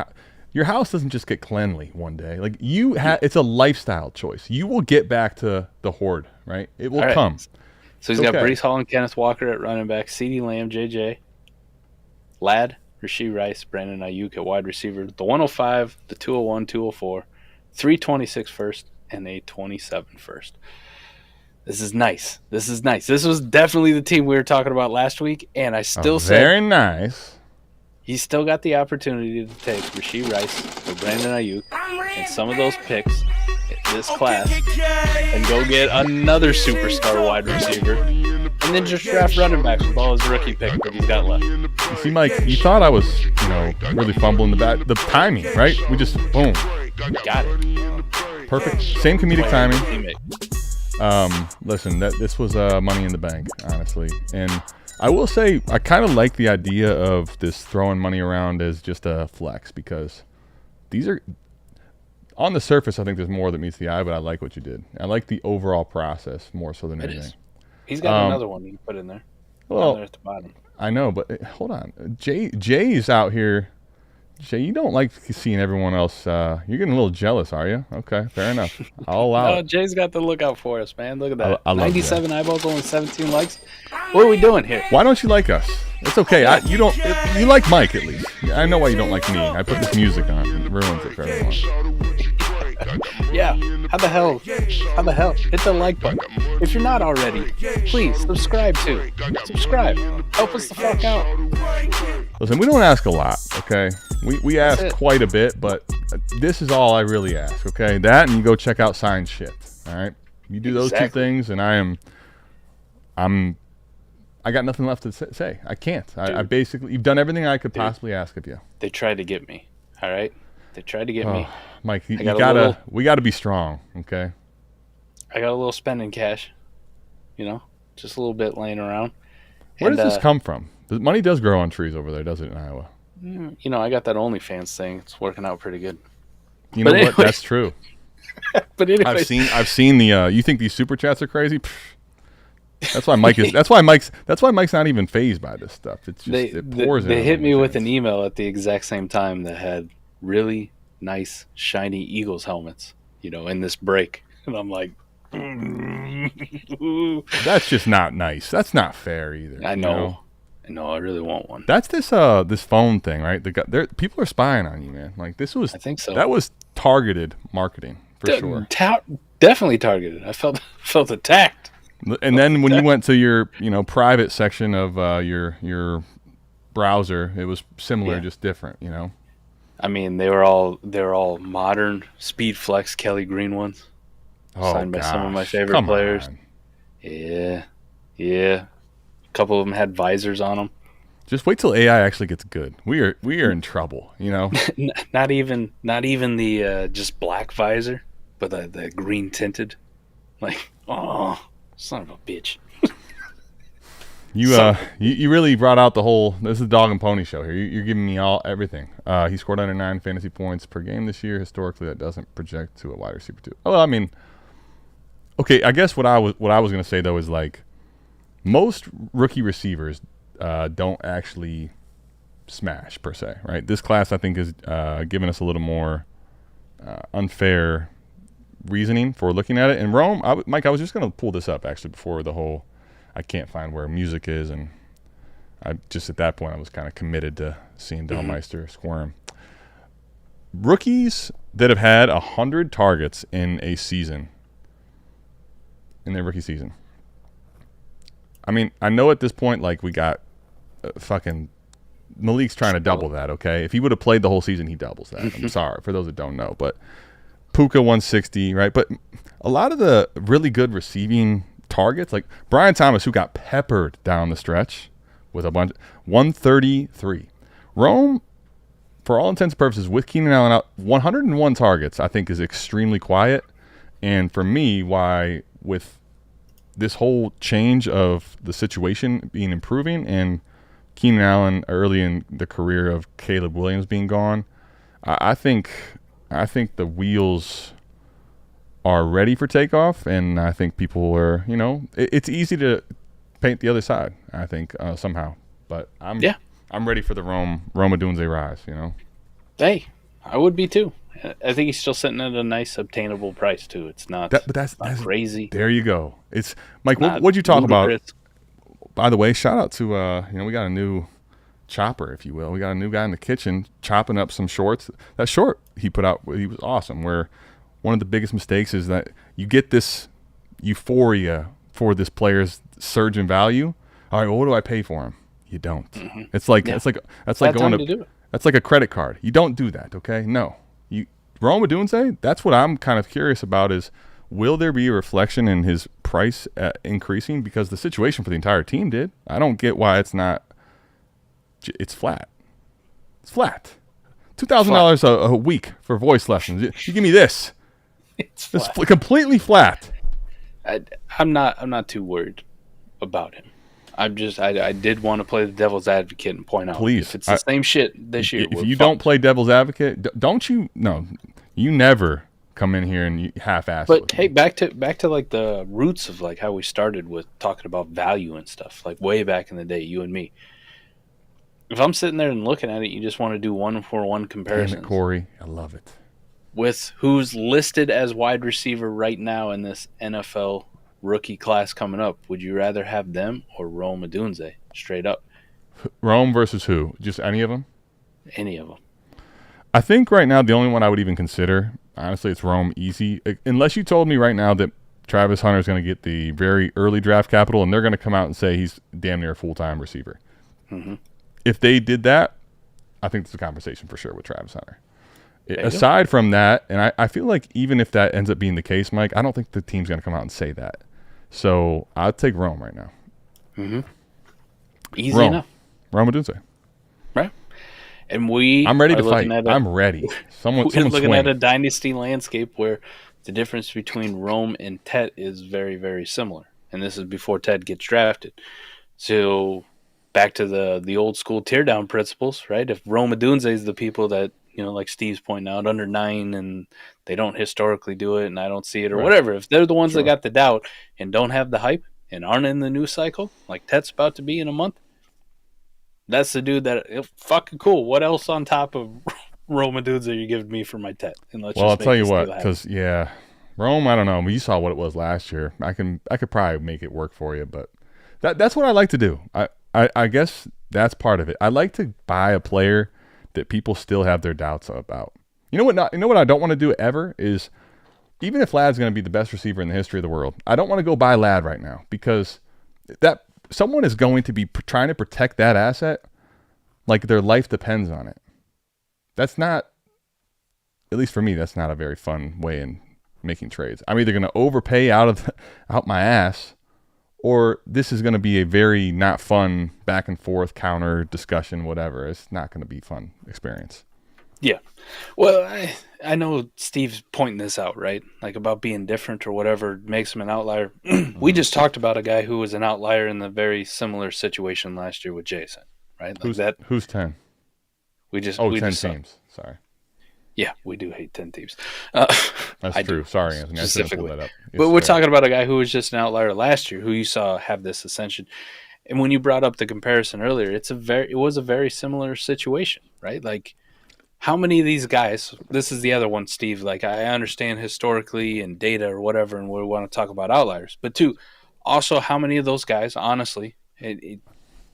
Your house doesn't just get cleanly one day. Like it's a lifestyle choice. You will get back to the hoard, right? It will come. So he's got Breece Hall and Kenneth Walker at running back, CeeDee Lamb, JJ, Ladd, Rashee Rice, Brandon Ayuk at wide receiver, the 105, the 201, 204, 326 first, and a 27 first. This is nice. This was definitely the team we were talking about last week, and I still say very nice. He's still got the opportunity to take Rashee Rice or Brandon Ayuk and some of those picks in this class and go get another superstar wide receiver and then just draft running backs with all his rookie pick that he's got left. You see, Mike, you thought I was, really fumbling the timing, right? We just, boom. Got it. Perfect. Same comedic timing. Listen, this was money in the bank, honestly. And I will say I kind of like the idea of this throwing money around as just a flex because these are on the surface. I think there's more that meets the eye, but I like what you did. I like the overall process more so than anything. He's got another one you can put in there. Well, there at the bottom. I know, but hold on. Jay's out here. Jay, you don't like seeing everyone else. You're getting a little jealous, are you? Okay, fair enough. I'll allow it. Jay's got to look out for us, man. Look at that. I 97 eyeballs, only 17 likes. What are we doing here? Why don't you like us? It's okay. You like Mike at least. I know why you don't like me. I put this music on. It ruins it for everyone. Yeah. How the hell? Hit the like button. If you're not already, please subscribe. Help us the fuck out. Listen, we don't ask a lot, okay? We ask quite a bit, but this is all I really ask, okay? That and you go check out Signed Shit, all right? You do those two things, and I got nothing left to say. I can't. I basically, you've done everything I could possibly ask of you. They tried to get me, all right? They tried to get me. Mike, we gotta be strong, okay? I got a little spending cash, just a little bit laying around. Where does this come from? The money does grow on trees over there, does it, in Iowa? I got that OnlyFans thing. It's working out pretty good. You know what? That's true. But anyway, I've seen the. You think these super chats are crazy? Pfft. That's why Mike is. That's why Mike's not even fazed by this stuff. It's just it pours. They hit me with an email at the exact same time that had really nice shiny Eagles helmets, in this break, and I'm like, that's just not nice. That's not fair either. I know. I really want one. That's this phone thing, right? People are spying on you, man. Like this was. I think so. That was targeted marketing for sure. Definitely targeted. I felt attacked. And then when you went to your private section of your browser, it was similar, just different. I mean, they were all modern Speed Flex Kelly Green ones, signed by some of my favorite players. On. Yeah. A couple of them had visors on them. Just wait till AI actually gets good. We are in trouble, Not even the just black visor, but the green tinted. Like, oh, son of a bitch. You really brought out the whole. This is a dog and pony show here. You're giving me everything. He scored under 9 fantasy points per game this year. Historically, that doesn't project to a wide receiver 2. Oh, I mean, okay. I guess what I was going to say though is like most rookie receivers don't actually smash per se, right? This class I think is giving us a little more unfair reasoning for looking at it. And Mike, I was just going to pull this up actually before the whole. I can't find where music is, and I just at that point I was kind of committed to seeing Delmeister squirm. Rookies that have had 100 targets in a season, in their rookie season. I mean, I know at this point, like, we got fucking Malik's trying to double that, okay? If he would have played the whole season, he doubles that. I'm sorry for those that don't know, but Puka 160, right? But a lot of the really good receiving targets, like Brian Thomas, who got peppered down the stretch with a bunch, 133. Rome, for all intents and purposes, with Keenan Allen out, 101 targets, I think is extremely quiet. And for me, why with this whole change of the situation being improving and Keenan Allen early in the career of Caleb Williams being gone, I think the wheels are ready for takeoff, and I think people are, it's easy to paint the other side, I think, somehow. But I'm ready for the Rome Odunze rise, Hey, I would be too. I think he's still sitting at a nice obtainable price too. It's not, that's crazy. There you go. It's Mike. What'd you talk about? By the way, shout out to we got a new chopper, if you will. We got a new guy in the kitchen chopping up some shorts. That short he put out, he was awesome. Where one of the biggest mistakes is that you get this euphoria for this player's surge in value. All right, well, what do I pay for him? You don't. Mm-hmm. It's like that's like going to that's like a credit card. You don't do that, okay? No. Rome Odunze, that's what I'm kind of curious about is, will there be a reflection in his price increasing? Because the situation for the entire team did. I don't get why it's not. It's flat. It's flat. $2,000 a week for voice lessons. You give me this. It's completely flat. I'm not too worried about him. I did want to play the devil's advocate and point out, please, if it's the same shit this year. If you don't play devil's advocate, don't you? No, you never come in here and you half-ass. But hey, back to like the roots of like how we started with talking about value and stuff, like way back in the day, you and me. If I'm sitting there and looking at it, you just want to do 1-for-1 comparisons. Damn it, Corey, I love it. With who's listed as wide receiver right now in this NFL rookie class coming up, would you rather have them or Rome Odunze? Straight up. Rome versus who? Just any of them? Any of them. I think right now the only one I would even consider, honestly, it's Rome easy. Unless you told me right now that Travis Hunter is going to get the very early draft capital and they're going to come out and say he's damn near a full-time receiver. Mm-hmm. If they did that, I think there's a conversation for sure with Travis Hunter. Aside from that, and I feel like even if that ends up being the case, Mike, I don't think the team's going to come out and say that. So I'll take Rome right now. Mm-hmm. Easy enough. Rome Odunze. Right. And I'm ready to fight. I'm ready. We're looking at a dynasty landscape where the difference between Rome and Tet is very, very similar. And this is before Tet gets drafted. So back to the old school teardown principles, right? If Rome Odunze is the people that, like Steve's pointing out, under 9 and they don't historically do it and I don't see it or whatever. If they're the ones that got the doubt and don't have the hype and aren't in the news cycle, like Tet's about to be in a month, that's the dude that fucking cool. What else on top of Rome Odunze are you giving me for my Tet? And I'll tell you what, because Rome, I don't know. You saw what it was last year. I could probably make it work for you, but that's what I like to do. I guess that's part of it. I like to buy a player that people still have their doubts about. You know what I don't want to do ever is, even if Ladd's going to be the best receiver in the history of the world, I don't want to go buy Ladd right now, because that someone is going to be trying to protect that asset like their life depends on it. That's not, at least for me, that's not a very fun way in making trades. I'm either going to overpay out my ass, or this is going to be a very not fun back and forth counter discussion, whatever. It's not going to be a fun experience. Yeah. Well, I know Steve's pointing this out, right? Like about being different or whatever makes him an outlier. We just talked about a guy who was an outlier in the very similar situation last year with Jason, right? Like who's 10? We just 10 teams. Sorry. Yeah, we do hate 10 teams. That's true. Sorry, Anthony. Specifically. That up. But we're talking about a guy who was just an outlier last year, who you saw have this ascension. And when you brought up the comparison earlier, it was a very similar situation, right? Like, how many of these guys, this is the other one, Steve, like I understand historically and data or whatever, and we want to talk about outliers, but two, Also, how many of those guys, honestly, I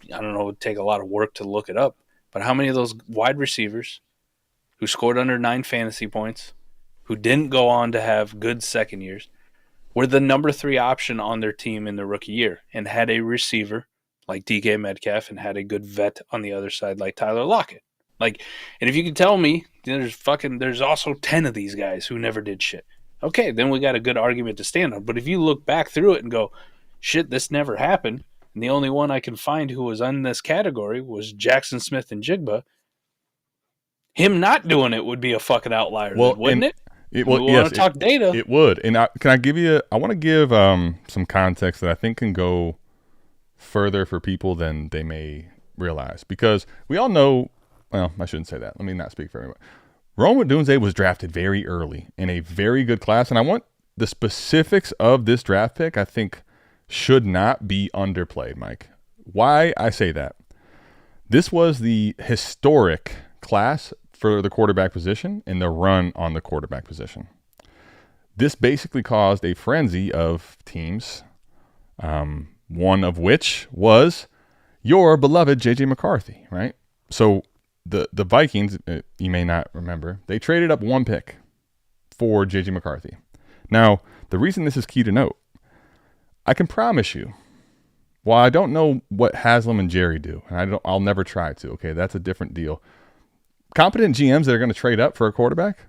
don't know, it would take a lot of work to look it up, but how many of those wide receivers who scored under 9 fantasy points, who didn't go on to have good second years, were the number 3 option on their team in their rookie year and had a receiver like DK Metcalf and had a good vet on the other side like Tyler Lockett? Like, and if you can tell me there's also 10 of these guys who never did shit. Okay, then we got a good argument to stand on. But if you look back through it and go, shit, this never happened, and the only one I can find who was in this category was Jackson Smith and Jigba, him not doing it would be a fucking outlier, wouldn't it? We want to talk data. It would. And I want to give some context that I think can go further for people than they may realize. Because we all know, well, I shouldn't say that. Let me not speak for everyone. Rome Odunze was drafted very early in a very good class. And I want the specifics of this draft pick, I think, should not be underplayed, Mike. Why I say that? This was the historic class for the quarterback position and the run on the quarterback position. This basically caused a frenzy of teams, one of which was your beloved J.J. McCarthy, right? So the Vikings, you may not remember, they traded up 1 pick for J.J. McCarthy. Now, the reason this is key to note, I can promise you, while I don't know what Haslam and Jerry do, and I'll never try to, okay, that's a different deal. Competent GMs that are going to trade up for a quarterback,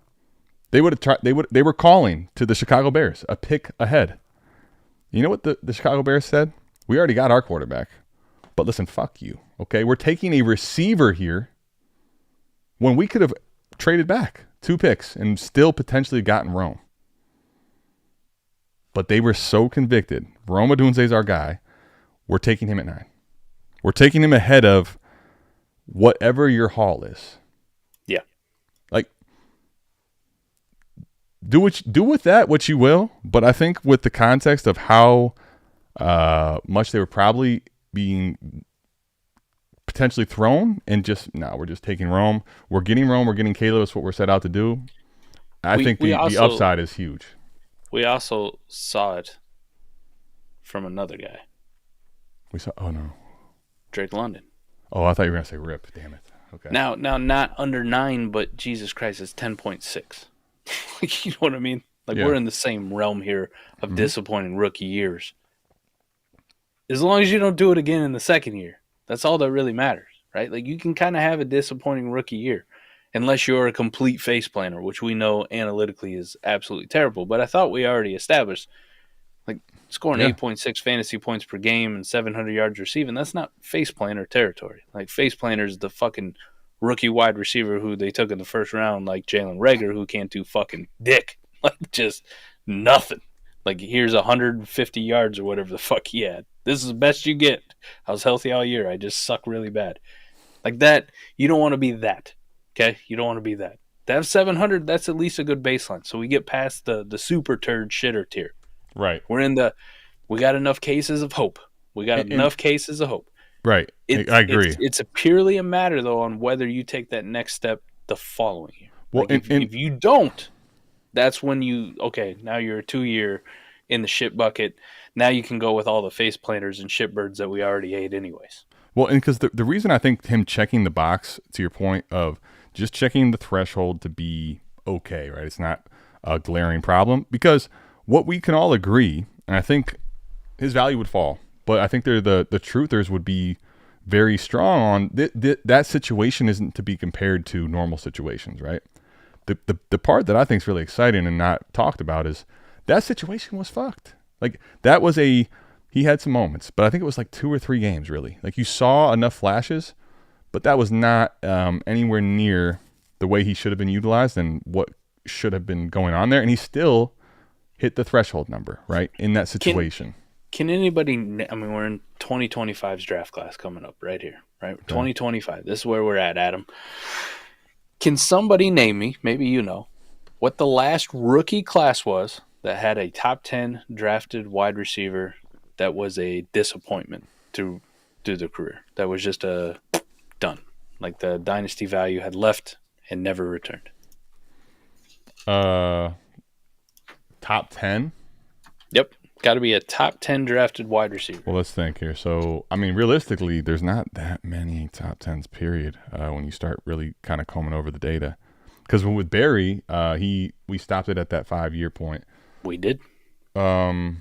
they were calling to the Chicago Bears a pick ahead. You know what the Chicago Bears said? We already got our quarterback, but listen, fuck you, okay? We're taking a receiver here when we could have traded back 2 picks and still potentially gotten Rome. But they were so convicted. Rome Odunze's our guy. We're taking him at 9. We're taking him ahead of whatever your haul is. Yeah. Like, do with that what you will, but I think with the context of how much they were probably being potentially thrown and we're just taking Rome. We're getting Rome. We're getting Caleb. That's what we're set out to do. I think the upside is huge. We also saw it from another guy. Oh no. Drake London. Oh, I thought you were going to say Rip. Damn it. Okay. Now not under 9, but Jesus Christ, it's 10.6. You know what I mean? Like, we're in the same realm here of disappointing rookie years. As long as you don't do it again in the second year, that's all that really matters, right? Like, you can kind of have a disappointing rookie year unless you're a complete face planner, which we know analytically is absolutely terrible. But I thought we already established, like, scoring 8.6 fantasy points per game and 700 yards receiving, that's not face planner territory. Like, face planner is the fucking rookie wide receiver who they took in the first round, like Jalen Reagor, who can't do fucking dick. Like, just nothing. Like, here's 150 yards or whatever the fuck he had. This is the best you get. I was healthy all year. I just suck really bad. Like that, you don't want to be that. Okay? You don't want to be that. To have 700, that's at least a good baseline. So we get past the super turd shitter tier. Right. We got enough cases of hope. Cases of hope. Right. I agree. It's purely a matter, though, on whether you take that next step the following year. Well, like if you don't, that's when now you're a 2-year in the shit bucket. Now you can go with all the face planters and shitbirds that we already ate anyways. Well, and because the reason I think him checking the box, to your point of just checking the threshold to be okay, right? It's not a glaring problem, because what we can all agree, and I think his value would fall, but I think the truthers would be very strong on that situation isn't to be compared to normal situations, right? The part that I think is really exciting and not talked about is that situation was fucked. Like, that was he had some moments, but I think it was like 2 or 3 games, really. Like, you saw enough flashes, but that was not anywhere near the way he should have been utilized and what should have been going on there. And he still hit the threshold number, right, in that situation. Can anybody, I mean, we're in 2025's draft class coming up right here, right? Okay. 2025. This is where we're at, Adam. Can somebody name me, maybe you know, what the last rookie class was that had a top 10 drafted wide receiver that was a disappointment through the career? That was just done. Like, the dynasty value had left and never returned. Top 10? Yep. Got to be a top 10 drafted wide receiver. Well, let's think here. So, I mean, realistically, there's not that many top 10s, period, when you start really kind of combing over the data. Because with Barry, we stopped it at that 5-year point. We did. The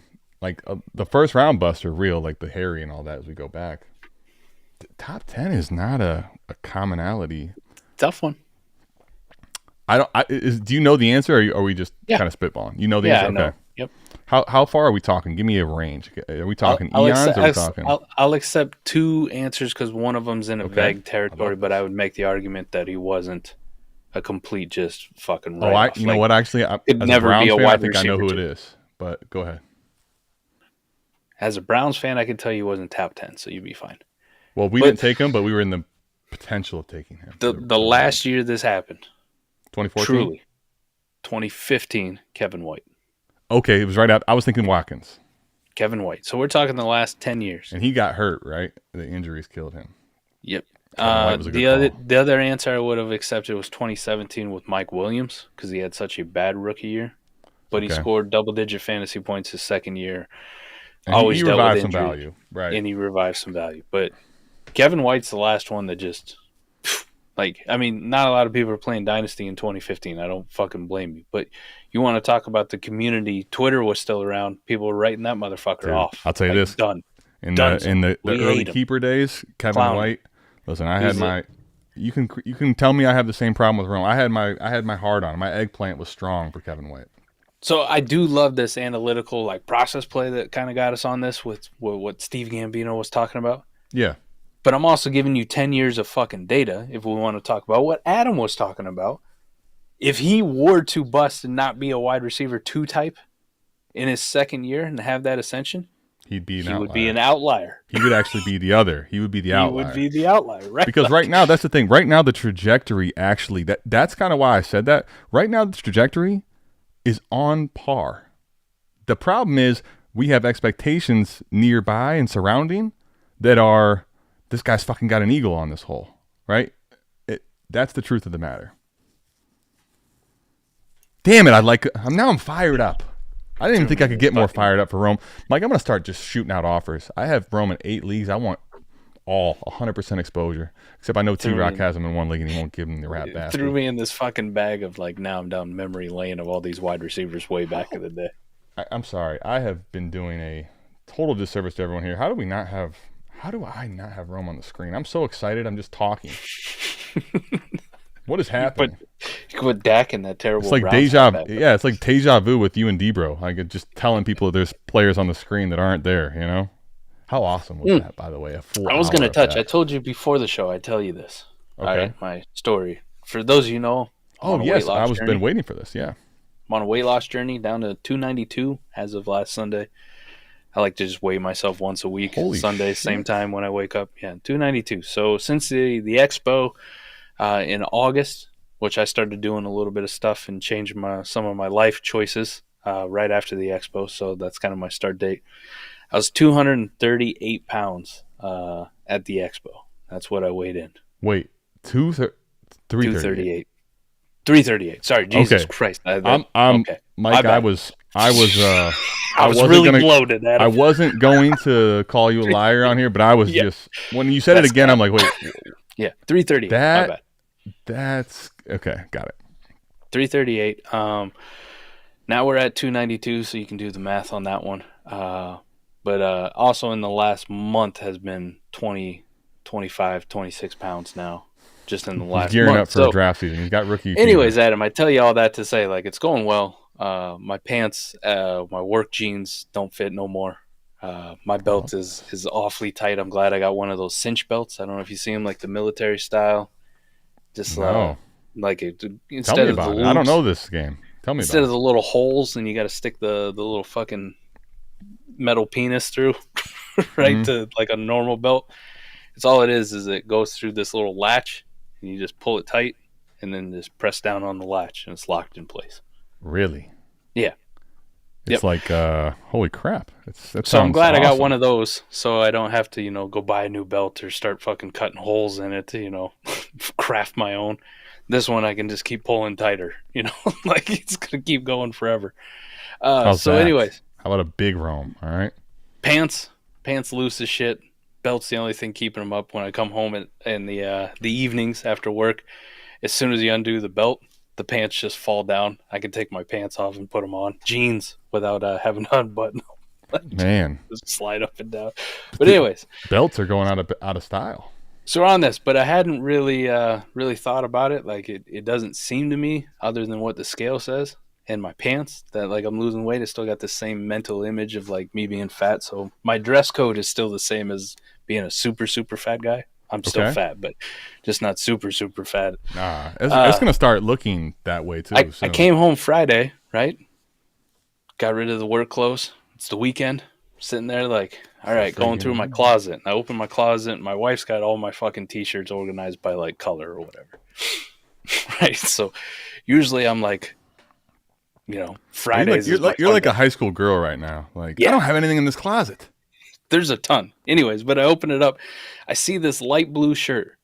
first round buster, real, like the Harry and all that as we go back. The top 10 is not a commonality. Tough one. Do you know the answer, or are we just kind of spitballing? You know the answer? I know. Okay. Yep. How far are we talking? Give me a range. Are we talking eons? Or are we talking? I'll accept 2 answers because one of them's in a vague territory, but I would make the argument that he wasn't a complete just fucking write-off. You know what? Actually, could never be a wide receiver. I know who it is, but go ahead. As a Browns fan, I can tell you he wasn't top 10, so you'd be fine. Well, we didn't take him, but we were in the potential of taking him. The last year this happened, 2014? Truly. 2015, Kevin White. Okay, it was right out. I was thinking Watkins. Kevin White. So we're talking the last 10 years. And he got hurt, right? The injuries killed him. Yep. The other answer I would have accepted was 2017 with Mike Williams because he had such a bad rookie year. But he scored double-digit fantasy points his second year. And always he revived some value. Right. And he revived some value. But Kevin White's the last one that just... not a lot of people are playing Dynasty in 2015. I don't fucking blame you. But you want to talk about the community. Twitter was still around. People were writing that motherfucker off. I'll tell you this. Done. In the early keeper days, Kevin White. Listen, I had my. You can tell me I have the same problem with Rome. I had my heart on. My eggplant was strong for Kevin White. So I do love this analytical process play that kind of got us on this with what Steve Gambino was talking about. Yeah. But I'm also giving you 10 years of fucking data if we want to talk about what Adam was talking about. If he were to bust and not be a wide receiver 2 type in his second year and have that ascension, he would be an outlier. He would actually be the other. He would be the outlier. He would be the outlier, right? Because right now, that's the thing. Right now, the trajectory actually, that's kind of why I said that. Right now, the trajectory is on par. The problem is we have expectations nearby and surrounding that are... This guy's fucking got an eagle on this hole, right? That's the truth of the matter. Damn it! I'm fired up. I didn't even think I could get more fired up for Rome. Mike, I'm gonna start just shooting out offers. I have Rome in 8 leagues. I want 100% exposure. Except I know T-Rock has him in 1 league and he won't give him the rat bastard. Threw me in this fucking bag of now I'm down memory lane of all these wide receivers way back in the day. I'm sorry. I have been doing a total disservice to everyone here. How do I not have Rome on the screen? I'm so excited. I'm just talking. What is happening? You put Dak in that terrible. It's like deja vu with you and Debro. Like just telling people that there's players on the screen that aren't there. You know, how awesome was that? By the way, I was going to touch. I told you before the show. I'd tell you this. Okay. All right, my story. For those of you know. Oh yes, I was been waiting for this. Yeah, I'm on a weight loss journey down to 292 as of last Sunday. I like to just weigh myself once a week. Holy Sunday, shit. Same time when I wake up. Yeah, 292. So since the expo in August, which I started doing a little bit of stuff and changed some of my life choices right after the expo. So that's kind of my start date. I was 238 pounds at the expo. That's what I weighed in. Wait, 338. 338. Sorry, Jesus Christ. I'm okay. Mike, I was really bloated at it. I wasn't going to call you a liar on here, but I was just when you said it again, I'm like, wait. Yeah, 338. That's okay, got it. 338. Now we're at 292, so you can do the math on that one. But also in the last month has been 20, 25, 26 pounds now. Just in the last gearing month. up for draft season. He's got rookie. Anyways, Adam, I tell you all that to say, it's going well. My pants, my work jeans don't fit no more. My belt is awfully tight. I'm glad I got one of those cinch belts. I don't know if you see them, like the military style. Just no. Instead Tell me of about the it. loops, I don't know this game. Tell me instead about of the little holes, and you got to stick the little fucking metal penis through, right, to like a normal belt. It's all it is it goes through this little latch, and you just pull it tight, and then just press down on the latch, and it's locked in place. Really? Yeah. It's like, holy crap. So I'm glad awesome. I got one of those, so I don't have to, go buy a new belt or start fucking cutting holes in it to, craft my own. This one I can just keep pulling tighter, it's going to keep going forever. So anyways. How about a big roam? All right. Pants loose as shit. Belt's the only thing keeping them up when I come home in the evenings after work. As soon as you undo the belt, the pants just fall down. I can take my pants off and put them on. Jeans without having to unbutton them. Man. Just slide up and down. But anyways. Belts are going out of style. So we're on this, but I hadn't really thought about it. Like it doesn't seem to me, other than what the scale says and my pants, that like I'm losing weight. I still got the same mental image of like me being fat. So my dress code is still the same as being a super, super fat guy. I'm still fat, but just not super, super fat. Nah, it's going to start looking that way too. I came home Friday, right? Got rid of the work clothes. It's the weekend. Sitting there like, all right, going through my closet. I open my closet. My wife's got all my fucking T-shirts organized by like color or whatever. Right? So usually I'm like, Fridays. You're like a high school girl right now. Like, I don't have anything in this closet. There's a ton. Anyways, but I open it up. I see this light blue shirt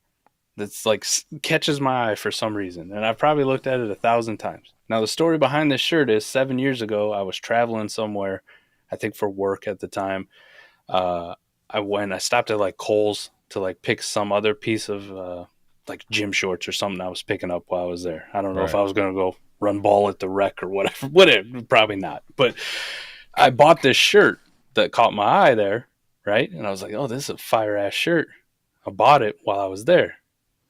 that's like catches my eye for some reason. And I've probably looked at it 1,000 times. Now, the story behind this shirt is 7 years ago, I was traveling somewhere, I think for work at the time. I stopped at like Kohl's to like pick some other piece of like gym shorts or something I was picking up while I was there. I don't know if I was going to go run ball at the rec or whatever, probably not. But I bought this shirt that caught my eye there, right? And I was like, oh, this is a fire ass shirt. I bought it while I was there.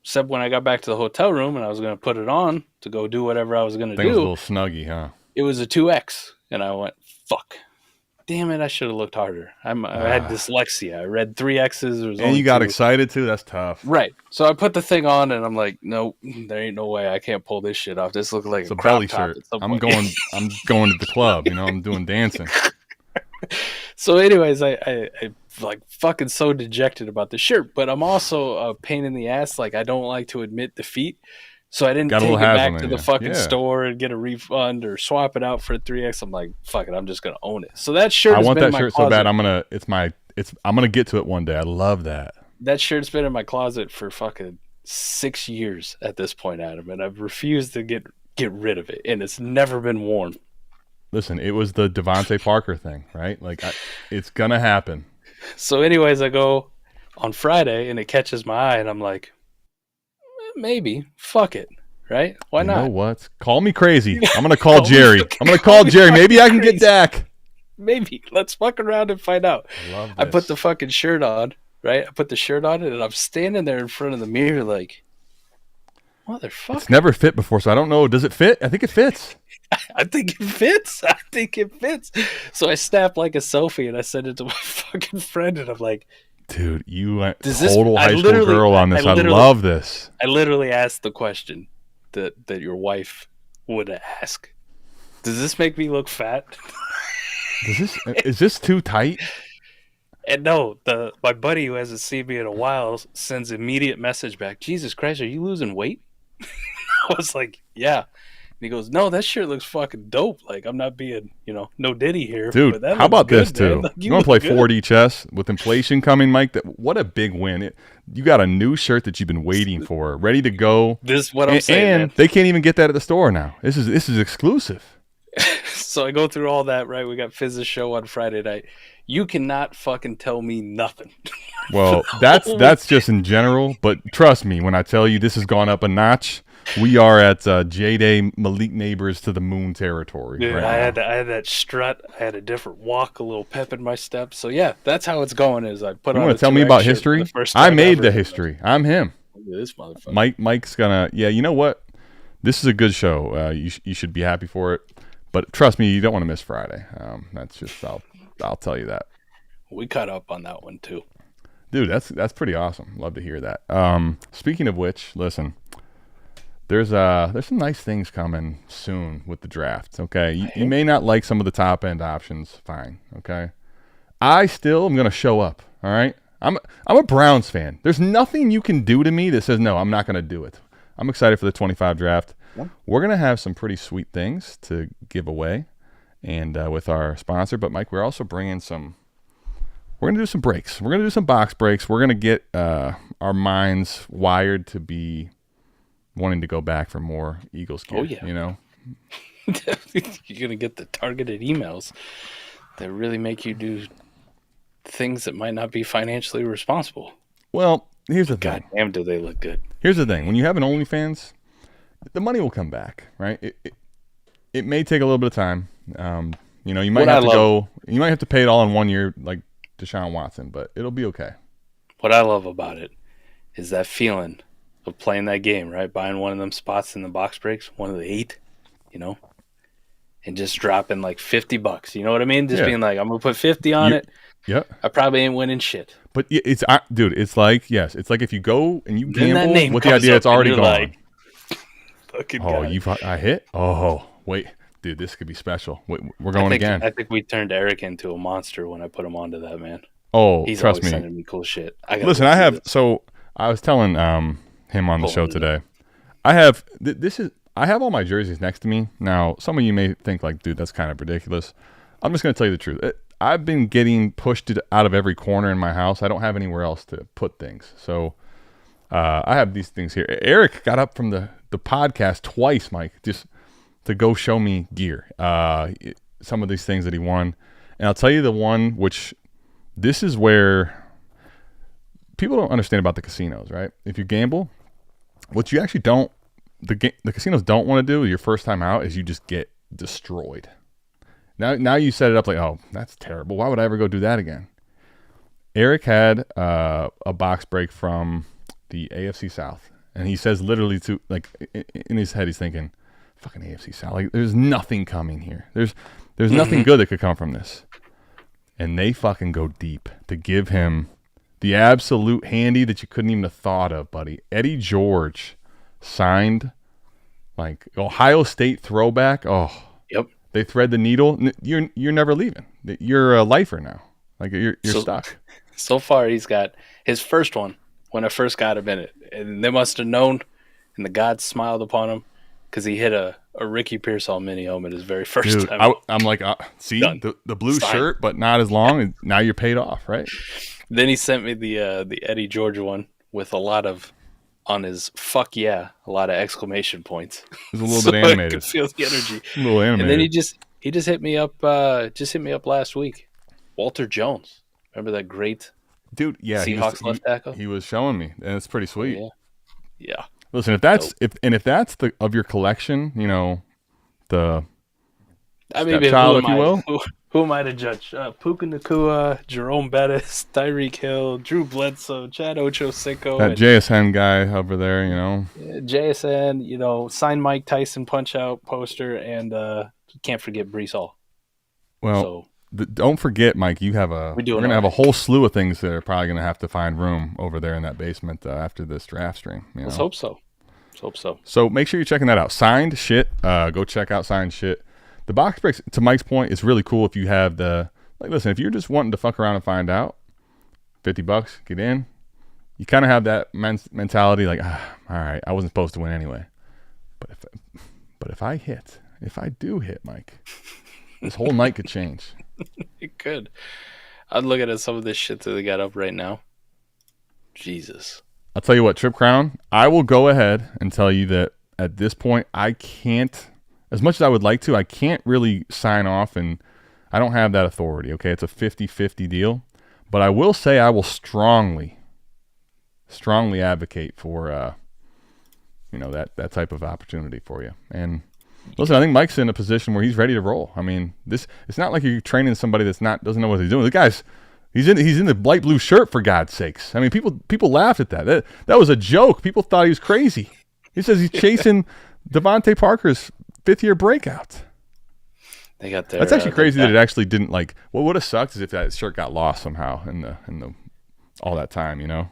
Except when I got back to the hotel room and I was going to put it on to go do whatever I was going to do. It was a little snuggy, huh? It was a 2X. And I went, fuck. Damn it, I should have looked harder. I had dyslexia. I read 3Xs. And you got excited too? That's tough. Right. So I put the thing on and I'm like, nope, there ain't no way. I can't pull this shit off. This looks like it's a belly shirt. I'm going to the club. I'm doing dancing. So anyways, I like fucking so dejected about the shirt, but I'm also a pain in the ass. Like I don't like to admit defeat. So I didn't take it back to the fucking store and get a refund or swap it out for a 3X. I'm like, fuck it, I'm just gonna own it. So that shirt. I want that shirt so bad. I'm gonna get to it one day. I love that. That shirt's been in my closet for fucking 6 years at this point, Adam, and I've refused to get rid of it, and it's never been worn. Listen, it was the Devontae Parker thing, right? Like, it's gonna happen. So, anyways, I go on Friday, and it catches my eye, and I'm like, maybe, fuck it, right? Why not? You know what? Call me crazy. I'm gonna call Jerry. I'm gonna call Jerry. Maybe I can get Dak. Maybe. Let's fuck around and find out. I put the fucking shirt on, right? I put the shirt on, and I'm standing there in front of the mirror, like, motherfucker. It's never fit before, so I don't know. Does it fit? I think it fits. I think it fits. So I snap like a selfie and I send it to my fucking friend and I'm like, dude, you went total high school girl on this. I love this. I literally asked the question that your wife would ask. Does this make me look fat? Is this too tight? And no, my buddy who hasn't seen me in a while sends immediate message back. Jesus Christ, are you losing weight? I was like, yeah. And he goes, no, that shirt looks fucking dope. Like, I'm not being, no Diddy here. Dude, how about this, too? Like, you want to play 4D chess with inflation coming, Mike? What a big win. You got a new shirt that you've been waiting for, ready to go. This is what I'm saying, and they can't even get that at the store now. This is exclusive. So I go through all that, right? We got Fizz's show on Friday night. You cannot fucking tell me nothing. Well, that's just in general. But trust me, when I tell you this has gone up a notch, we are at J-Day Malik Neighbors to the moon territory. Dude, right I had that strut. I had a different walk, a little pep in my step. So yeah, that's how it's going. Is I put on. You want to tell me about history? I made the history. I'm him. Look at this motherfucker. Mike's gonna. Yeah, you know what? This is a good show. You should be happy for it. But trust me, you don't want to miss Friday. That's just I'll tell you that. We caught up on that one too. Dude, that's pretty awesome. Love to hear that. Speaking of which, listen. There's some nice things coming soon with the draft. Okay, you may not like some of the top end options. Fine. Okay, I still am gonna show up. All right, I'm a Browns fan. There's nothing you can do to me that says no, I'm not gonna do it. I'm excited for the 25 draft. Yeah. We're gonna have some pretty sweet things to give away, and with our sponsor. But Mike, we're also bringing some. We're gonna do some breaks. We're gonna do some box breaks. We're gonna get our minds wired to be wanting to go back for more Eagles gear. Oh, yeah. You know? You're going to get the targeted emails. that really make you do things that might not be financially responsible. Well, here's the thing. God damn, do they look good. Here's the thing. When you have an OnlyFans, the money will come back, right? It may take a little bit of time. You know, you might have to pay it all in 1 year like Deshaun Watson, but it'll be okay. What I love about it is that feeling of playing that game, right? Buying one of them spots in the box breaks, one of the 8, you know, and just dropping like $50. You know what I mean? Just being like, I'm going to put 50 on it. Yep. I probably ain't winning shit. But it's dude, it's like if you go and you gamble with the idea it's already gone. Like, fucking I hit? Oh, wait. Dude, this could be special. We're going again. I think we turned Eric into a monster when I put him onto that, man. Oh, He's trust always me. sending me cool shit. Listen, I was telling him on the show today. I have all my jerseys next to me. Now, some of you may think like, dude, that's kind of ridiculous. I'm just going to tell you the truth. I've been getting pushed out of every corner in my house. I don't have anywhere else to put things. So I have these things here. Eric got up from the podcast twice, Mike, just to go show me gear. Some of these things that he won. And I'll tell you the one which this is where people don't understand about the casinos, right? If you gamble, what you actually don't, the casinos don't want to do your first time out is you just get destroyed. Now you set it up like, oh, that's terrible. Why would I ever go do that again? Eric had a box break from the AFC South, and he says literally to like in his head he's thinking, "Fucking AFC South! Like, there's nothing coming here. There's nothing good that could come from this." And they fucking go deep to give him the absolute handy that you couldn't even have thought of, buddy. Eddie George signed like Ohio State throwback. Oh. Yep. They thread the needle. You're never leaving. You're a lifer now. Like you're stuck. So far, he's got his first one when I first got him in it, and they must have known, and the gods smiled upon him because he hit a Ricky Pearsall mini helmet his very first time. I'm like, see the blue shirt, but not as long. And now you're paid off, right? Then he sent me the Eddie George one with a lot of on his fuck yeah, a lot of exclamation points. It was a little bit animated. I could feel the energy. A little animated. And then he just hit me up. Just hit me up last week. Walter Jones, remember that great dude? Yeah, Seahawks left tackle. He was showing me, and it's pretty sweet. Yeah. Listen, if that's if that's the of your collection, you know, stepchild, if you will. Who am I to judge? Puka Nacua, Jerome Bettis, Tyreek Hill, Drew Bledsoe, Chad Ochocinco. That JSN guy over there, you know. JSN, you know, signed Mike Tyson punch-out poster, and can't forget Brees Hall. Well, don't forget, Mike, we're going to have a whole slew of things that are probably going to have to find room over there in that basement after this draft stream. You know? Let's hope so. So make sure you're checking that out. Signed shit. Go check out Signed shit. The box breaks, to Mike's point, it's really cool if you have listen, if you're just wanting to fuck around and find out, $50, get in. You kind of have that mentality like, all right, I wasn't supposed to win anyway. But if I do hit, Mike, this whole night could change. It could. I'm looking at some of this shit that they got up right now. Jesus. I'll tell you what, Trip Crown, I will go ahead and tell you that at this point, I can't, as much as I would like to, I can't really sign off, and I don't have that authority, okay? It's a 50-50 deal. But I will say I will strongly advocate for, that type of opportunity for you. And listen, I think Mike's in a position where he's ready to roll. I mean, it's not like you're training somebody doesn't know what he's doing. The guy's he's in the light blue shirt, for God's sakes. I mean, people laughed at that. That was a joke. People thought he was crazy. He says he's chasing Devontae Parker's 5th-year breakout. They got their. That's actually crazy that it actually didn't like. What would have sucked is if that shirt got lost somehow in the all that time, you know.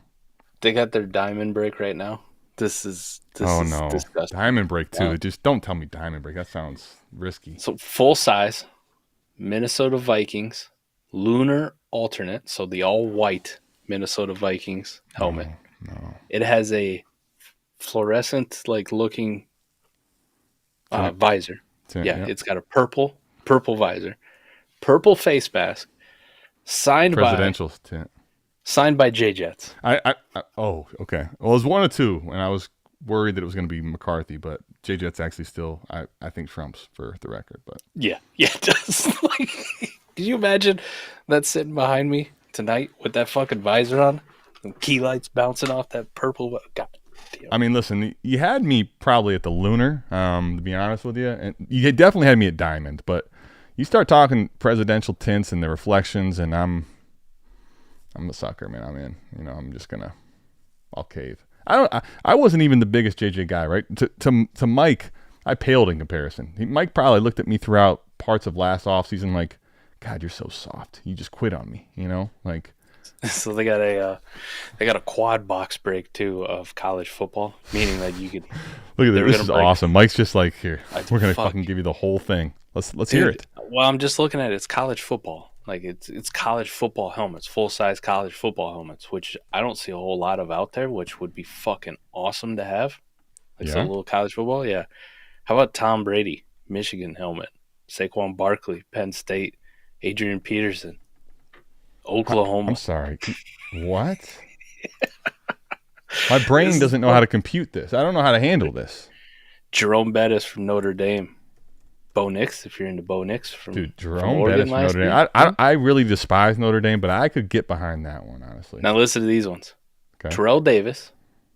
They got their diamond break right now. This is disgusting. Diamond break too. Yeah. Just don't tell me diamond break. That sounds risky. So full size, Minnesota Vikings, lunar alternate. So the all white Minnesota Vikings helmet. No. It has a fluorescent looking visor. It's got a purple visor, purple face mask, signed presidential tint. Signed by J Jets. Oh, okay. Well, it was 1 or 2, and I was worried that it was going to be McCarthy, but J Jets actually still, I think, trumps for the record. But yeah, it does. Can you imagine that sitting behind me tonight with that fucking visor on? And key lights bouncing off that purple. God damn. I mean, listen, you had me probably at the Lunar, to be honest with you. And you definitely had me at Diamond. But you start talking presidential tints and the reflections, and I'm a sucker, man. I'm in. I'm just going to, I'll cave. I wasn't even the biggest JJ guy, right? To Mike, I paled in comparison. Mike probably looked at me throughout parts of last offseason like, God, you're so soft. You just quit on me, like. So they got a quad box break too of college football, meaning that you could look at this. This is awesome. Mike's just like, here, we're gonna fucking give you the whole thing. Let's hear it. Well, I'm just looking at it. It's college football. Like it's college football helmets, full size college football helmets, which I don't see a whole lot of out there, which would be fucking awesome to have. Like some little college football, yeah. How about Tom Brady, Michigan helmet, Saquon Barkley, Penn State, Adrian Peterson, Oklahoma. I'm sorry. What? My brain doesn't know how to compute this. I don't know how to handle this. Jerome Bettis from Notre Dame. Bo Nix, if you're into Bo Nix from Jerome Bettis from Notre Dame. I really despise Notre Dame, but I could get behind that one, honestly. Now listen to these ones. Okay. Terrell Davis,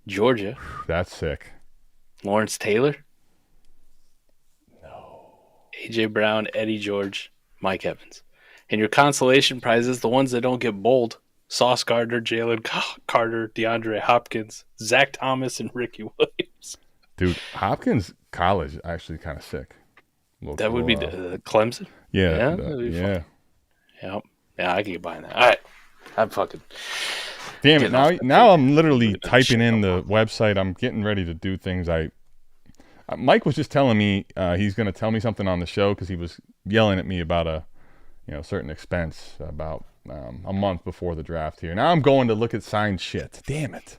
Georgia. That's sick. Lawrence Taylor. No. AJ Brown, Eddie George, Mike Evans. And your consolation prizes, the ones that don't get bold: Sauce Gardner, Jalen Carter, DeAndre Hopkins, Zach Thomas, and Ricky Williams. Dude, Hopkins college actually kind of sick. That would be Clemson? Yeah. Yeah. Yep. Yeah, I can get behind that. All right. I'm fucking... Damn it. Now I'm literally typing in the website. I'm getting ready to do things. Mike was just telling me he's going to tell me something on the show because he was yelling at me about a certain expense about a month before the draft here. Now I'm going to look at signed shit. Damn it.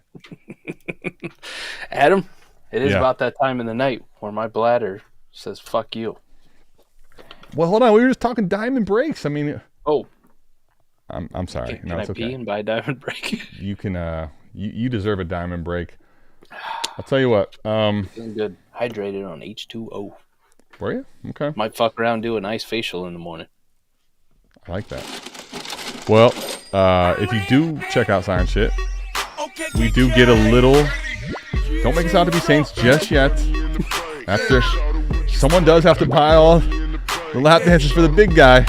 Adam, it is about that time in the night where my bladder says, fuck you. Well, hold on. We were just talking diamond breaks. I mean, I'm sorry. Can I pee and buy a diamond break? You can. You deserve a diamond break. I'll tell you what. Feeling good. Hydrated on H2O. Were you? Okay. Might fuck around, do a nice facial in the morning. I like that. Well, if you do check out Science Shit, we do get a little. Don't make us out to be saints just yet. After someone does have to buy all the lap dances for the big guy.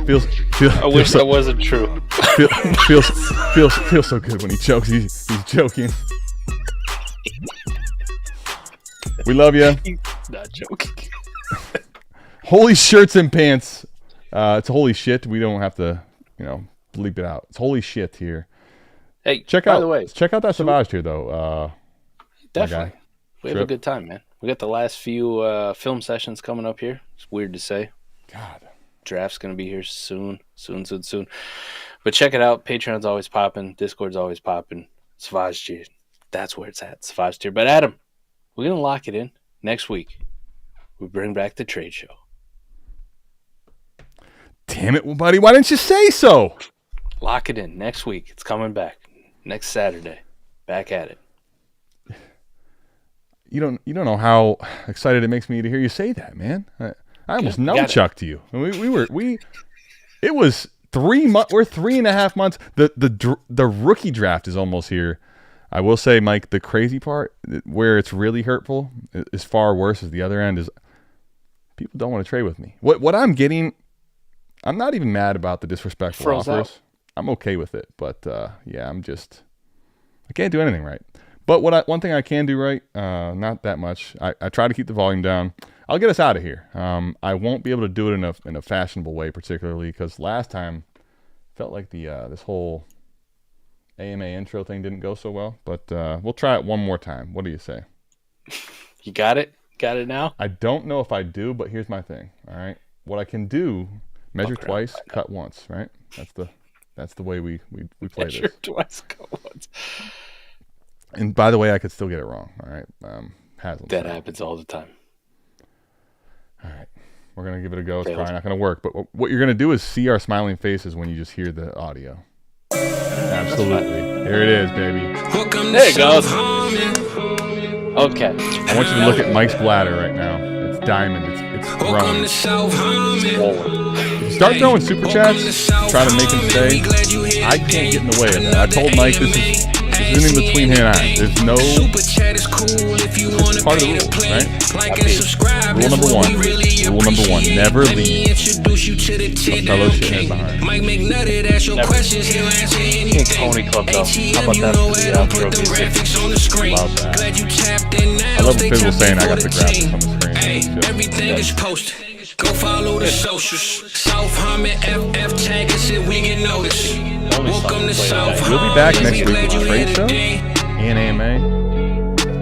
Feels I wish that wasn't true. Feels so good when he chokes. He's joking. We love you. He's not joking. Holy shirts and pants. It's holy shit. We don't have to, bleep it out. It's holy shit here. Hey, check by the way, that Savage here though. Definitely. We had a good time, man. We got the last few film sessions coming up here. It's weird to say. God. Draft's going to be here soon. But check it out. Patreon's always popping. Discord's always popping. Savage tier. That's where it's at. Savage tier. But Adam, we're going to lock it in. Next week, we bring back the trade show. Damn it, buddy. Why didn't you say so? Lock it in. Next week. It's coming back. Next Saturday. Back at it. You don't know how excited it makes me to hear you say that, man. I almost nunchucked you. It was 3 months. We're 3.5 months. The rookie draft is almost here. I will say, Mike, the crazy part where it's really hurtful is far worse. As the other end is people don't want to trade with me. What I'm getting, I'm not even mad about the disrespectful offers. Out. I'm okay with it, but I can't do anything right. But one thing I can do right, not that much. I try to keep the volume down. I'll get us out of here. I won't be able to do it in a fashionable way, particularly because last time felt like this whole AMA intro thing didn't go so well. But we'll try it one more time. What do you say? You got it? Got it now? I don't know if I do, but here's my thing. All right, what I can do: measure twice, cut once. Right? That's the way we play this. Measure twice, cut once. And by the way, I could still get it wrong. All right, that happens all the time. All right, we're gonna give it a go. It's probably not gonna work, but what you're gonna do is see our smiling faces when you just hear the audio. Absolutely, here it is, baby. There it goes. Okay. I want you to look at Mike's bladder right now. It's diamond. It's growing. If you start throwing super chats, try to make them stay. I can't get in the way of that. I told Mike this is in between him and I. There's no. This is part of the rule, right? Rule number one. Rule number one. Never leave a fellow shithead behind. Tony Club though. How about that for the outro music? Love that. I love what people saying I got the graphics on the screen. Everything is posted. Go follow the socials. South Harmon FF tag and shit, we get noticed. Welcome to South Harmon. We'll be back next week with a trade show and AMA.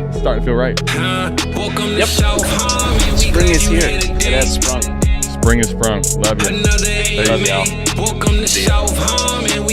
It's starting to feel right. Yep. Spring is here. It has sprung. Spring is sprung. Love you. Love y'all. Welcome to South Harmon.